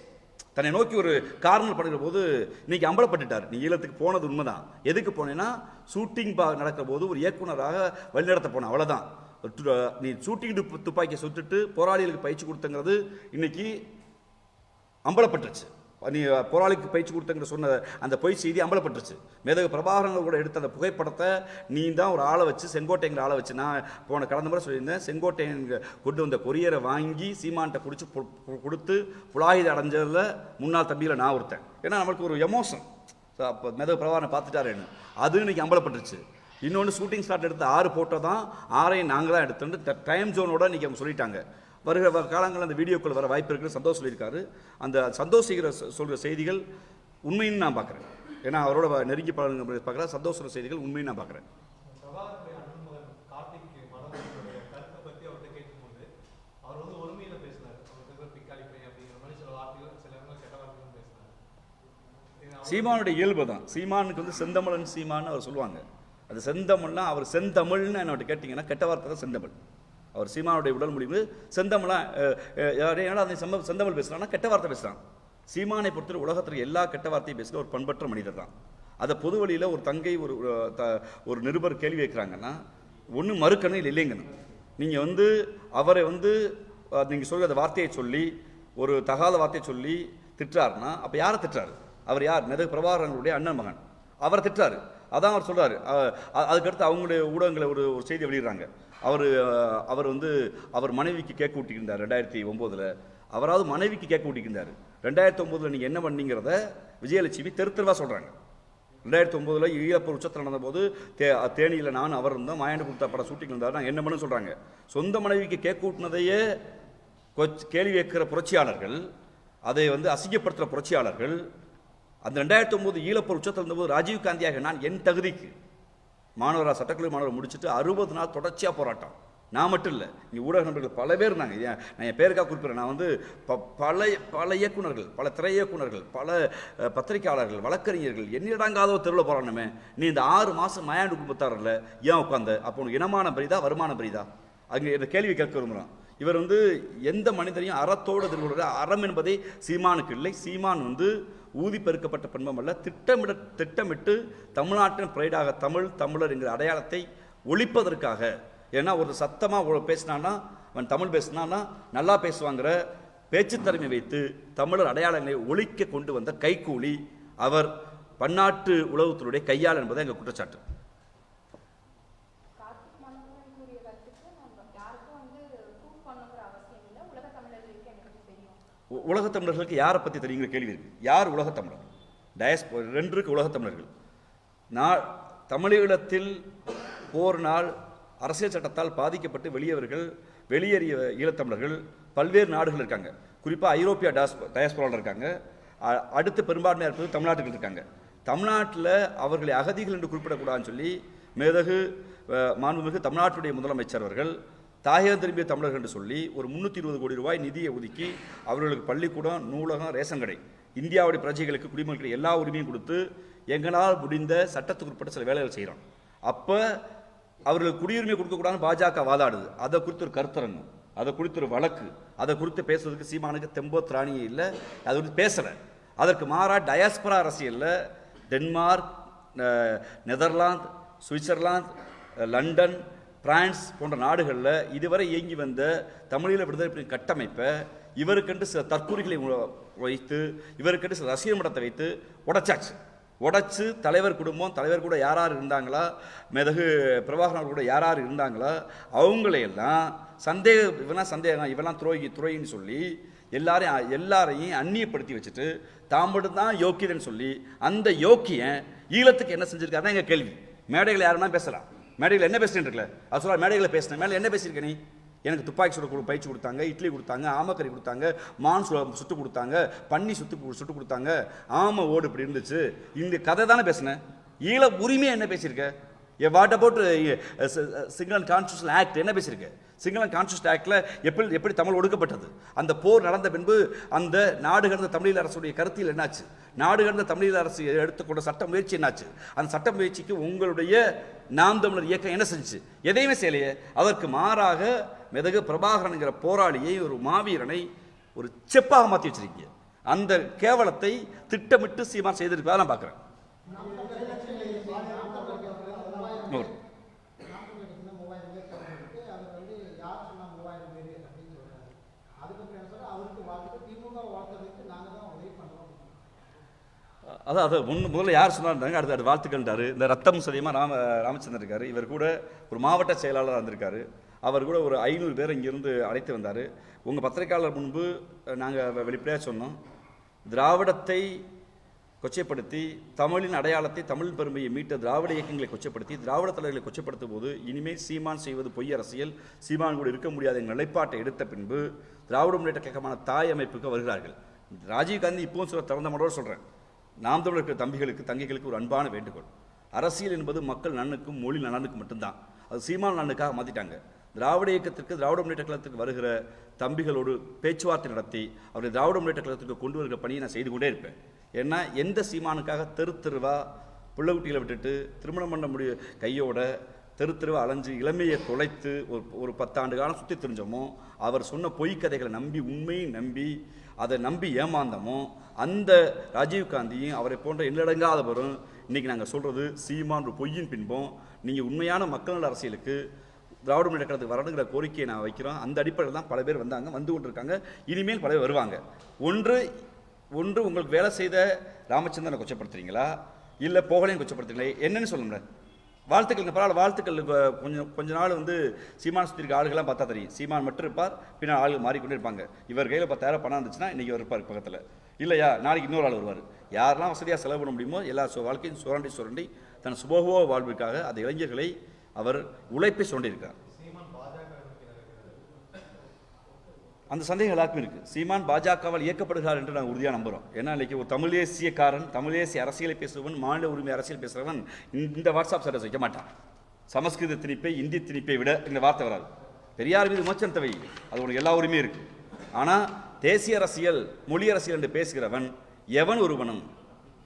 தன்னை நோக்கி ஒரு காரணம் பண்ணுற போது இன்னைக்கு அம்பலப்பட்டுட்டார். நீ ஈழத்துக்கு போனது உண்மைதான். எதுக்கு போனேன்னா ஷூட்டிங் நடக்கிற போது ஒரு இயக்குனராக வழிநடத்த போன, அவ்வளோதான். நீ ஷூட்டிங் துப்பாக்கியை சுட்டுட்டு போராளிகளுக்கு பயிற்சி கொடுத்தங்கிறது இன்னைக்கு அம்பலப்பட்டுருச்சு. நீ போராளிக்கு பயிற்சி கொடுத்தங்கிற சொன்ன அந்த பொய் செய்தி அம்பலப்பட்டுருச்சு. மேதகு பிரபாகரன் கூட எடுத்த அந்த புகைப்படத்தை நீ தான் ஒரு ஆளை வச்சு, செங்கோட்டைங்கிற ஆளை வச்சு, நான் கடந்த முறை சொல்லியிருந்தேன், செங்கோட்டையன் கொண்டு வந்த கொரியரை வாங்கி சீமான்ட்ட பிடிச்சி கொடுத்து புலாயுத அடைஞ்சதில் முன்னாள் தம்பியில் நான் ஒருத்தன். ஏன்னா நம்மளுக்கு ஒரு எமோஷன், அப்போ மேதகு பிரபாகரனை பார்த்துட்டாருன்னு அது இன்னைக்கு அம்பலப்பட்டுருச்சு. இன்னொன்று ஷூட்டிங் ஸ்டார்ட் எடுத்த 6 ஃபோட்டோ தான், 6ஐயும் நாங்கள் தான் எடுத்துட்டு டைம் ஜோனோட இன்றைக்கி அவங்க சொல்லிட்டாங்க. வருகிற காலங்களில் அந்த வீடியோக்கள் வர வாய்ப்பு இருக்குன்னு சந்தோஷ் சொல்லியிருக்காரு. அந்த சந்தோஷ் சொல்கிற செய்திகள் உண்மைன்னு நான் பார்க்குறேன். ஏன்னா அவரோட நெருங்கி பழங்க பார்க்குறேன். சந்தோஷ் செய்திகள் உண்மைன்னு நான் பார்க்குறேன். சீமானுடைய இயல்பு தான். சீமானுக்கு வந்து செந்தமிழன் சீமான்னு அவர் சொல்லுவாங்க. அது செந்தமிழ்னா அவர் செந்தமிழ்னு என்னோட கேட்டிங்கன்னா கெட்ட வார்த்தை தான் செந்தமிழ். அவர் சீமானுடைய உடல் முடிவு செந்தமிழா ஏன்னா அந்த செந்தமிழ் பேசுகிறான்னா கெட்ட வார்த்தை பேசுகிறான். சீமானை பொறுத்தவரை உலகத்தில் எல்லா கெட்ட வார்த்தையும் பேசுகிற ஒரு பண்பற்ற மனிதர் தான். அதை பொது வழியில் ஒரு தங்கை ஒரு நிருபர் கேள்வி வைக்கிறாங்கன்னா ஒன்று மறுக்கணும் இல்லை இல்லைங்கணும். நீங்கள் வந்து அவரை வந்து நீங்கள் சொல்கிற அந்த வார்த்தையை சொல்லி ஒரு தகாத வார்த்தையை சொல்லி திட்டுறாருன்னா அப்போ யாரை திட்டுறாரு? அவர் யார்? மெதகு பிரபாகரனுடைய அண்ணன் மகன். அவரை திட்டுறாரு. அதான் அவர் சொல்கிறாரு. அதுக்கடுத்து அவங்களுடைய ஊடகங்களை ஒரு செய்தி வெளியிடுறாங்க. அவர் வந்து அவர் மனைவிக்கு கேக் ஊட்டிக்கிருந்தார் 2009. அவராவது மனைவிக்கு கேக் ஊட்டிக்கிருந்தார். 2009 நீங்கள் என்ன பண்ணீங்கிறத விஜயலட்சுமி தெருவாக சொல்கிறாங்க. 2009 ஈழப்போர் உச்சத்தில் நடந்தபோது தேனியில் நான் அவர் இருந்தோம், மாயாண்டி கொடுத்தா படம் ஷூட்டிங் இருந்தார். நாங்கள் என்ன பண்ணு சொல்கிறாங்க. சொந்த மனைவிக்கு கேக் ஊட்டினதையே கேள்வி கேட்கிற புரட்சியாளர்கள், அதை வந்து அசிங்கப்படுத்துகிற புரட்சியாளர்கள், அந்த 2009 ஈழப்போர் உச்சத்தில் இருந்தபோது ராஜீவ் காந்தியாக நான் என் தகுதிக்கு மாணவராக சட்டக்கல்லூரி மாணவர் முடிச்சுட்டு 60 நாள் தொடர்ச்சியாக போராட்டம். நான் மட்டும் இல்லை, இங்கே ஊடக நண்பர்கள் பல பேர் இருந்தாங்க. நான் என் பேருக்காக குறிப்பிட்றேன். நான் வந்து பல இயக்குநர்கள், பல திரை இயக்குநர்கள், பல பத்திரிகையாளர்கள், வழக்கறிஞர்கள் என்னிடங்காத ஒரு தெருவில் போராடணுமே. நீ இந்த 6 மாதம் மாயாண்டு குடும்பத்தாரில் ஏன் உட்காந்த? அப்போ உனக்கு இனமான பரிதா வருமானம் பரிதா? அங்கே இந்த கேள்வி கேட்க விரும்புகிறான். இவர் வந்து எந்த மனிதரையும் அறத்தோடு எதிர்கொள்கிற அறம் என்பதே சீமானுக்கு இல்லை. சீமான் வந்து ஊதி பெருக்கப்பட்ட பண்பம் அல்ல. திட்டமிட்டு தமிழ்நாட்டின் பிரைடாக தமிழர் என்கிற அடையாளத்தை ஒழிப்பதற்காக. ஏன்னா ஒரு சத்தமாக பேசினான்னா அவன் தமிழ் பேசினான்னா நல்லா பேசுவாங்கிற பேச்சு திறமை வைத்து தமிழர் அடையாளங்களை ஒழிக்க கொண்டு வந்த கைக்கூலி அவர் பன்னாட்டு உளவுத்துறையுடைய கையாள் என்பதை எங்கள் குற்றச்சாட்டு. உலகத்தமிழர்களுக்கு யாரை பற்றி தெரியுங்கிற கேள்வி இருக்கு. யார் உலகத்தமிழர்? டயஸ்போரா 2 இருக்கு உலகத்தமிழர்கள். தமிழீழத்தில் போர்னால் அரசியல் சட்டத்தால் பாதிக்கப்பட்டு வெளியேறிய ஈழத்தமிழர்கள் பல்வேறு நாடுகள் இருக்காங்க. குறிப்பாக ஐரோப்பிய டயஸ்போராவில் இருக்காங்க. அடுத்து பெரும்பான்மையாக இருப்பது தமிழ்நாட்டுகள் இருக்காங்க. தமிழ்நாட்டில் அவர்களை அகதிகள் என்று குறிப்பிடக்கூடாதுன்னு சொல்லி மாண்புமிகு தமிழ்நாட்டுடைய முதலமைச்சர் அவர்கள் தாயகம் திரும்பிய தமிழர்கள் என்று சொல்லி ஒரு 320 கோடி ரூபாய் நிதியை ஒதுக்கி அவர்களுக்கு பள்ளிக்கூடம், நூலகம், ரேஷன் கடை, இந்தியாவுடைய பிரஜைகளுக்கு குடிமக்களுக்கு எல்லா உரிமையும் கொடுத்து எங்களால் முடிந்த சட்டத்துக்கு உட்பட்ட சில வேலைகள் செய்கிறோம். அப்போ அவர்களுக்கு குடியுரிமை கொடுக்கக்கூடாதுன்னு பாஜக வாதாடுது. அதை குறித்து ஒரு கருத்தரங்கம், அதை குறித்து ஒரு வழக்கு, அதை குறித்து பேசுறதுக்கு சீமானுக்கு தெம்போ திராணியே இல்லை. அதை குறித்து பேசலை. அதற்கு மாறாக டயாஸ்பரா அரசியலில் Denmark, Netherlands, Switzerland, London, France போன்ற நாடுகளில் இதுவரை இயங்கி வந்த தமிழீழ விடுதலை கட்டமைப்பை இவருக்கென்று சில தற்கூறிகளை வைத்து, இவருக்கென்று சில ரசிகர் மட்டத்தை வைத்து உடைச்சு தலைவர் குடும்பம், தலைவர் கூட யார் இருந்தாங்களா, மெதகு பிரபாகரன் கூட யார் இருந்தாங்களா, அவங்களையெல்லாம் சந்தேகம் இவெல்லாம் துரோகின்னு சொல்லி எல்லாரையும் அந்நியப்படுத்தி வச்சுட்டு தான் மட்டும்தான் யோக்கியன்னு சொல்லி அந்த யோக்கியன் ஈழத்துக்கு என்ன செஞ்சிருக்காருன்னா எங்கள் கேள்வி. மேடைகளை யாருன்னா பேசலாம். மேடைகள் என்ன பேசிட்டு இருக்கல அது சொல்ல. மேடைகளை பேசினேன். மேலே என்ன பேசியிருக்க நீ? எனக்கு துப்பாக்கி சுட பயிற்சி கொடுத்தாங்க, இட்லி கொடுத்தாங்க, ஆமக்கறி கொடுத்தாங்க, மான் சுட்டு கொடுத்தாங்க, பன்னி சுட்டு கொடுத்தாங்க, ஆமை ஓடு இப்படி இருந்துச்சு. இந்த கதை தானே பேசினேன். ஈழ உரிமையை என்ன பேசியிருக்க? What about single and constitutional act என்ன பேசியிருக்க? சிங்கிள் அண்ட் கான்ஸ்டியூஷன் ஆக்டில் எப்படி தமிழ் ஒடுக்கப்பட்டது? அந்த போர் நடந்த பின்பு அந்த நாடு கடந்த தமிழீழ அரசுடைய கருத்தில் என்னாச்சு? நாடு கடந்த தமிழீழ அரசு எடுத்துக்கொண்ட சட்ட முயற்சி என்னாச்சு? அந்த சட்ட முயற்சிக்கு உங்களுடைய நாம் தமிழர் இயக்கம் என்ன செஞ்சுச்சு? எதையுமே செய்யலையே. அதற்கு மாறாக மெதகு பிரபாகரன்கிற போராளியை, ஒரு மாவீரனை ஒரு செப்பாக மாற்றி வச்சிருக்கீங்க. அந்த கேவலத்தை திட்டமிட்டு சீமான் செய்திருப்பதாக நான் பார்க்குறேன். அதாவது முதல்ல யார் சொன்னார்ந்தாங்க, அடுத்த வாழ்த்துக்கள்ன்றாரு. இந்த ரத்தம் சதியமாக ராமச்சந்திரன் இருக்காரு. இவர் கூட ஒரு மாவட்ட செயலாளராக இருந்திருக்காரு. அவர் கூட ஒரு 500 பேர் இங்கிருந்து அழைத்து வந்தார். உங்கள் பத்திரிகையாளர் முன்பு நாங்கள் வெளிப்படையாக சொன்னோம், திராவிடத்தை கொச்சைப்படுத்தி தமிழின் அடையாளத்தை, தமிழ் பெருமையை மீட்ட திராவிட இயக்கங்களை கொச்சைப்படுத்தி திராவிட தலைவர்களை கொச்சைப்படுத்தும் போது இனிமேல் சீமான் செய்வது பொய் அரசியல், சீமான் கூட இருக்க முடியாத எங்கள் நிலைப்பாட்டை எடுத்த பின்பு திராவிட முன்னேற்ற கழகமான தாய் அமைப்புக்கு வருகிறார்கள். ராஜீவ்காந்தி இப்பவும் சொல்ல திறந்த மனோடு சொல்கிறேன், நாம் தமிழர் தம்பிகளுக்கு தங்கைகளுக்கு ஒரு அன்பான வேண்டுகோள். அரசியல் என்பது மக்கள் நலனுக்கும் மொழி நலனுக்கும் மட்டும்தான். அது சீமான் நலனுக்காக மாற்றிட்டாங்க. திராவிட இயக்கத்திற்கு, திராவிட முன்னேற்ற கழகத்திற்கு வருகிற தம்பிகளோடு பேச்சுவார்த்தை நடத்தி அவரை திராவிட முன்னேற்ற கழகத்திற்கு கொண்டு வருகிற பணியை நான் செய்து கொண்டே இருப்பேன். ஏன்னா எந்த சீமானுக்காக தெருவா பிள்ளை குட்டிகளை விட்டுட்டு திருமணம் பண்ண முடிய கையோட தெருவா அலைஞ்சு இளமையை தொலைத்து ஒரு 10 ஆண்டு காலம் சுற்றி தெரிஞ்சோமோ, அவர் சொன்ன பொய்க்கதைகளை நம்பி உண்மையை நம்பி அதை நம்பி ஏமாந்தமோ, அந்த ராஜீவ்காந்தியும் அவரை போன்ற எண்ணடங்காதவரும் இன்றைக்கி நாங்கள் சொல்கிறது சீமான் ஒரு பொய்யின் பின்பம். நீங்கள் உண்மையான மக்கள் நல அரசியலுக்கு திராவிட முன்னேற்ற கழகத்துக்கு வரணுங்கிற கோரிக்கையை நான் வைக்கிறோம். அந்த அடிப்படையில் தான் பல பேர் வந்தாங்க, வந்து கொண்டிருக்காங்க, இனிமேல் பல பேர் வருவாங்க. ஒன்று உங்களுக்கு வேலை செய்த ராமச்சந்திரனை கொச்சப்படுத்துறீங்களா, இல்லை போகலையும் கொச்சப்படுத்துறீங்களா, என்னன்னு சொல்லுங்க. வாழ்த்துக்கள் பரவாயில்ல, வாழ்த்துக்கள். கொஞ்ச நாள் வந்து சீமான் சுற்றிருக்க ஆளுகள்லாம் பார்த்தா தெரியும். சீமான் மட்டும் இருப்பார், பின்னால் ஆளுகள் மாறிக்கொண்டே இருப்பாங்க. இவர் கையில் 10,000 பணம் இருந்துச்சுன்னா இன்றைக்கி அவர் இருப்பார் பக்கத்தில், இல்லையா நாளைக்கு இன்னொரு ஆள் வருவார். யாரெல்லாம் வசதியாக செலவு பண்ண முடியுமோ எல்லா வாழ்க்கையும் சுரண்டி தன் சுபோக வாழ்வுக்காக அந்த இளைஞர்களை அவர் உழைப்பை சுரண்டியிருக்கார். அந்த சந்தேகம் எல்லாருக்கும் இருக்குது. சீமான் பாஜகவால் இயக்கப்படுகிறார் என்று நாங்கள் உறுதியாக நம்புகிறோம். ஏன்னா இன்றைக்கி ஒரு தமிழ் தேசியக்காரன், தமிழ் தேசிய அரசியலை பேசுகிறவன், மாநில உரிமை அரசியல் பேசுகிறவன் இந்த வாட்ஸ்அப் ஸ்டேட்டஸ் வைக்க மாட்டான். சமஸ்கிருத திணிப்பை, இந்தி திணிப்பை விட இந்த வார்த்தை வராது. பெரியார் மீது விமர்சனத்தை வை, அது உனக்கு எல்லா உரிமையும் இருக்குது. ஆனால் தேசிய அரசியல், மொழி அரசியல் என்று பேசுகிறவன் எவன் ஒருவனும்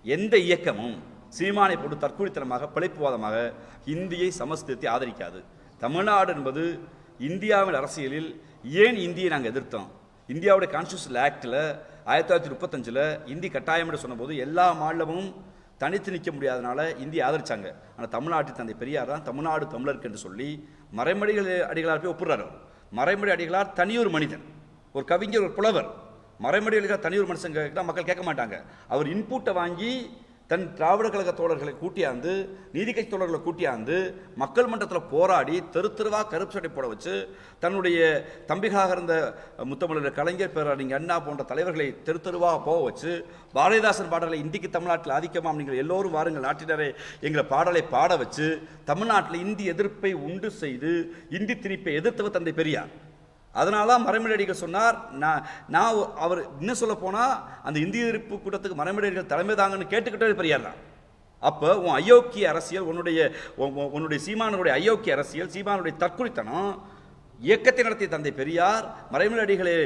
எந்த இயக்கமும் சீமானை போட்டு தற்கொலைத்தனமாக பிழைப்புவாதமாக இந்தியை, சமஸ்கிருதத்தை ஆதரிக்காது. தமிழ்நாடு என்பது இந்தியாவின் அரசியலில் ஏன் இந்தியை நாங்கள் எதிர்த்தோம்? இந்தியாவுடைய கான்ஸ்டியூஷனல் ஆக்டில் 1935 இந்தி கட்டாயம் என்று சொன்னபோது எல்லா மாநிலமும் தனித்து நிற்க முடியாதனால இந்தியை ஆதரிச்சாங்க. ஆனால் தமிழ்நாட்டில் தந்தை பெரியார் தான் தமிழ்நாடு தமிழருக்கு என்று சொல்லி மறைமொழி அடிகளார் போய் ஒப்புறார். அவர் மறைமொழி அடிகளார் தனியொரு மனிதன், ஒரு கவிஞர், ஒரு புலவர். மறைமொழி அடிகளார் தனியொரு மனுஷன் கேட்டால் மக்கள் கேட்க மாட்டாங்க. அவர் இன்புட்டை வாங்கி தன் திராவிட கழக தோழர்களை கூட்டியாந்து, நீதி கட்சி தோழர்களை கூட்டியாந்து மக்கள் மன்றத்தில் போராடி தெருவா கருப்பு சட்டை போட வச்சு தன்னுடைய தம்பிகாக இருந்த முத்தமிழர் கலைஞர், பேரறிஞர் அண்ணா போன்ற தலைவர்களை தெருவாக போக வச்சு பாரதிதாசன் பாடலை இந்திக்கு தமிழ்நாட்டில் ஆதிக்கமாம், நீங்கள் எல்லோரும் வாருங்கள் நாட்டினரே எங்களை பாடலை பாட வச்சு தமிழ்நாட்டில் இந்தி எதிர்ப்பை உண்டு செய்து இந்தி திணிப்பை எதிர்த்தவர் தந்தை பெரியார். அதனால தான் மறைமொழியடிகள் சொன்னார். நான் அவர் இன்னும் சொல்ல போனால் அந்த இந்திய எதிர்ப்பு கூட்டத்துக்கு மறைமொழியடிகள் தலைமை தாங்கன்னு கேட்டுக்கிட்டே பெரியார் தான். அப்போ உன் அயோக்கிய அரசியல், உன்னுடைய சீமானுடைய அயோக்கிய அரசியல், சீமானுடைய தற்கொலைத்தனம் இயக்கத்தை நடத்திய தந்தை பெரியார் மறைமொழியடிகளே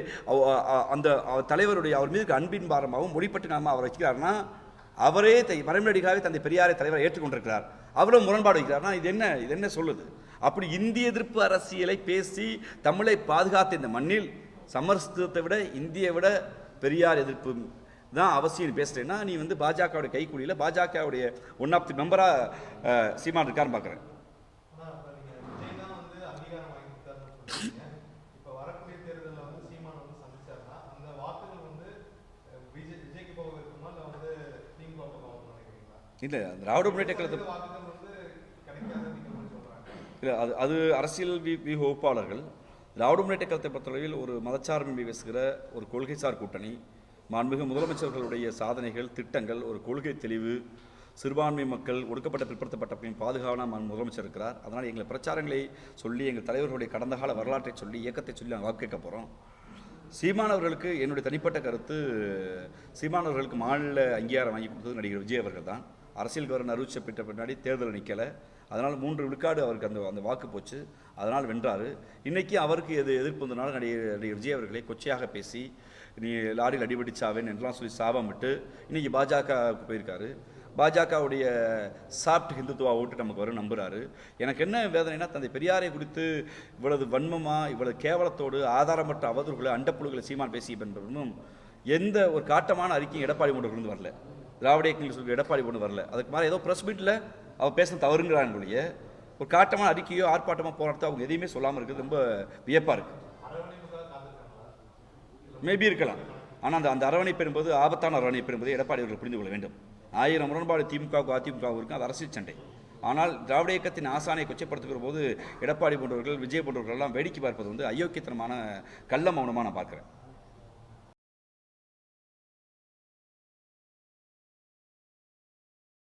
அந்த தலைவருடைய அவர் மீது அன்பின் பாரமாகவும் மொழிப்பட்டு நாம அவர் வச்சுக்கிறாருன்னா அவரே மறைமொழியடிகளாகவே தந்தை பெரியாரை தலைவரை ஏற்றுக்கொண்டிருக்கிறார். அவரும் முரண்பாடு வைக்கிறார்னா இது என்ன சொல்லுது? அப்படி இந்திய எதிர்ப்பு அரசியலை பேசி தமிழை பாதுகாத்த இந்த மண்ணில் சமஸ்கிருதத்தை விட இந்தியை விட பெரியார் எதிர்ப்பு தான் அவசியம் பேசுறேன்னா நீ வந்து பாஜகவுடைய கைக்கூலியில் பாஜகவுடைய ஒன் ஆஃப் தி மெம்பராக சீமான் இருக்கான்னு பார்க்குறேன். இல்லை, திராவிட முன்னேற்ற கழகத்தை இல்லை, அது அரசியல் வகுப்பாளர்கள். திராவிட முன்னேற்ற கழகத்தை பொறுத்தளவில் ஒரு மதச்சார்பின்மை பேசுகிற ஒரு கொள்கைசார் கூட்டணி, மாண்புமிகு முதலமைச்சர்களுடைய சாதனைகள், திட்டங்கள், ஒரு கொள்கை தெளிவு, சிறுபான்மை மக்கள், ஒடுக்கப்பட்ட பிற்படுத்தப்பட்ட பாதுகாவலான முதலமைச்சர் இருக்கிறார். அதனால் எங்கள் பிரச்சாரங்களை சொல்லி, எங்கள் தலைவர்களுடைய கடந்த கால வரலாற்றை சொல்லி, இயக்கத்தை சொல்லி நாங்கள் வாக்கு கேட்க போகிறோம். சீமானவர்களுக்கு என்னுடைய தனிப்பட்ட கருத்து, சீமானவர்களுக்கு மாநில அங்கீகாரம் வாங்கி கொடுத்தது நடிகர் விஜய் அவர்கள் தான். அரசியலுக்கு வர அறிவிச்சப்பட்ட பின்னாடி தேர்தல் நிற்கலை, அதனால் 3 விழுக்காடு அவருக்கு அந்த வாக்கு போச்சு, அதனால் வென்றார். இன்றைக்கி அவருக்கு எதிர்ப்பு வந்ததுனால நடிகர் விஜய் அவர்களை கொச்சையாக பேசி நீ லாரியில் அடிபடிச்சாவேன்னு என்றெல்லாம் சொல்லி சாபம் விட்டு இன்றைக்கி பாஜகவுக்கு போயிருக்காரு. பாஜகவுடைய சாப்ட் ஹிந்துத்துவா ஓட்டு நமக்கு வரும் நம்புகிறாரு. எனக்கு என்ன வேதனைனா தந்தை பெரியாரை குறித்து இவ்வளவு வன்மமாக, இவ்வளவு கேவலத்தோடு, ஆதாரமற்ற அவதூறுகளை, அண்டப்புழுகளை சீமான் பேசி என்பதும் எந்த ஒரு காட்டமான அறிக்கையும் எடப்பாடி போன்று வரல. திராவிட இயக்கங்கள் சொல்லி எடப்பாடி கொண்டு வரல. அதுக்கு மேலே ஏதோ ப்ரெஸ் மீட்டில் அவள் பேச தவறுங்கிறாங்களுடைய ஒரு காட்டமான அறிக்கையோ ஆர்ப்பாட்டமாக போராட்டத்தோ அவங்க எதையுமே சொல்லாமல் இருக்குது. ரொம்ப வியப்பாக இருக்குது. மேபி இருக்கலாம். ஆனால் அந்த அரவணைப்பு என்பது ஆபத்தான அரவணைப்பு என்பதை எடப்பாடி அவர்கள் புரிந்து கொள்ள வேண்டும். 1000 முரண்பாடு திமுகவுக்கு அதிமுகவுக்கு இருக்கும், அது அரசியல் சண்டை. ஆனால் திராவிட இயக்கத்தின் ஆசானை கொச்சைப்படுத்துகிற போது எடப்பாடி போன்றவர்கள், விஜய் போன்றவர்கள் எல்லாம் வேடிக்கை பார்ப்பது வந்து அயோக்கியத்தனமான கள்ள மௌனமாக நான் பார்க்குறேன்.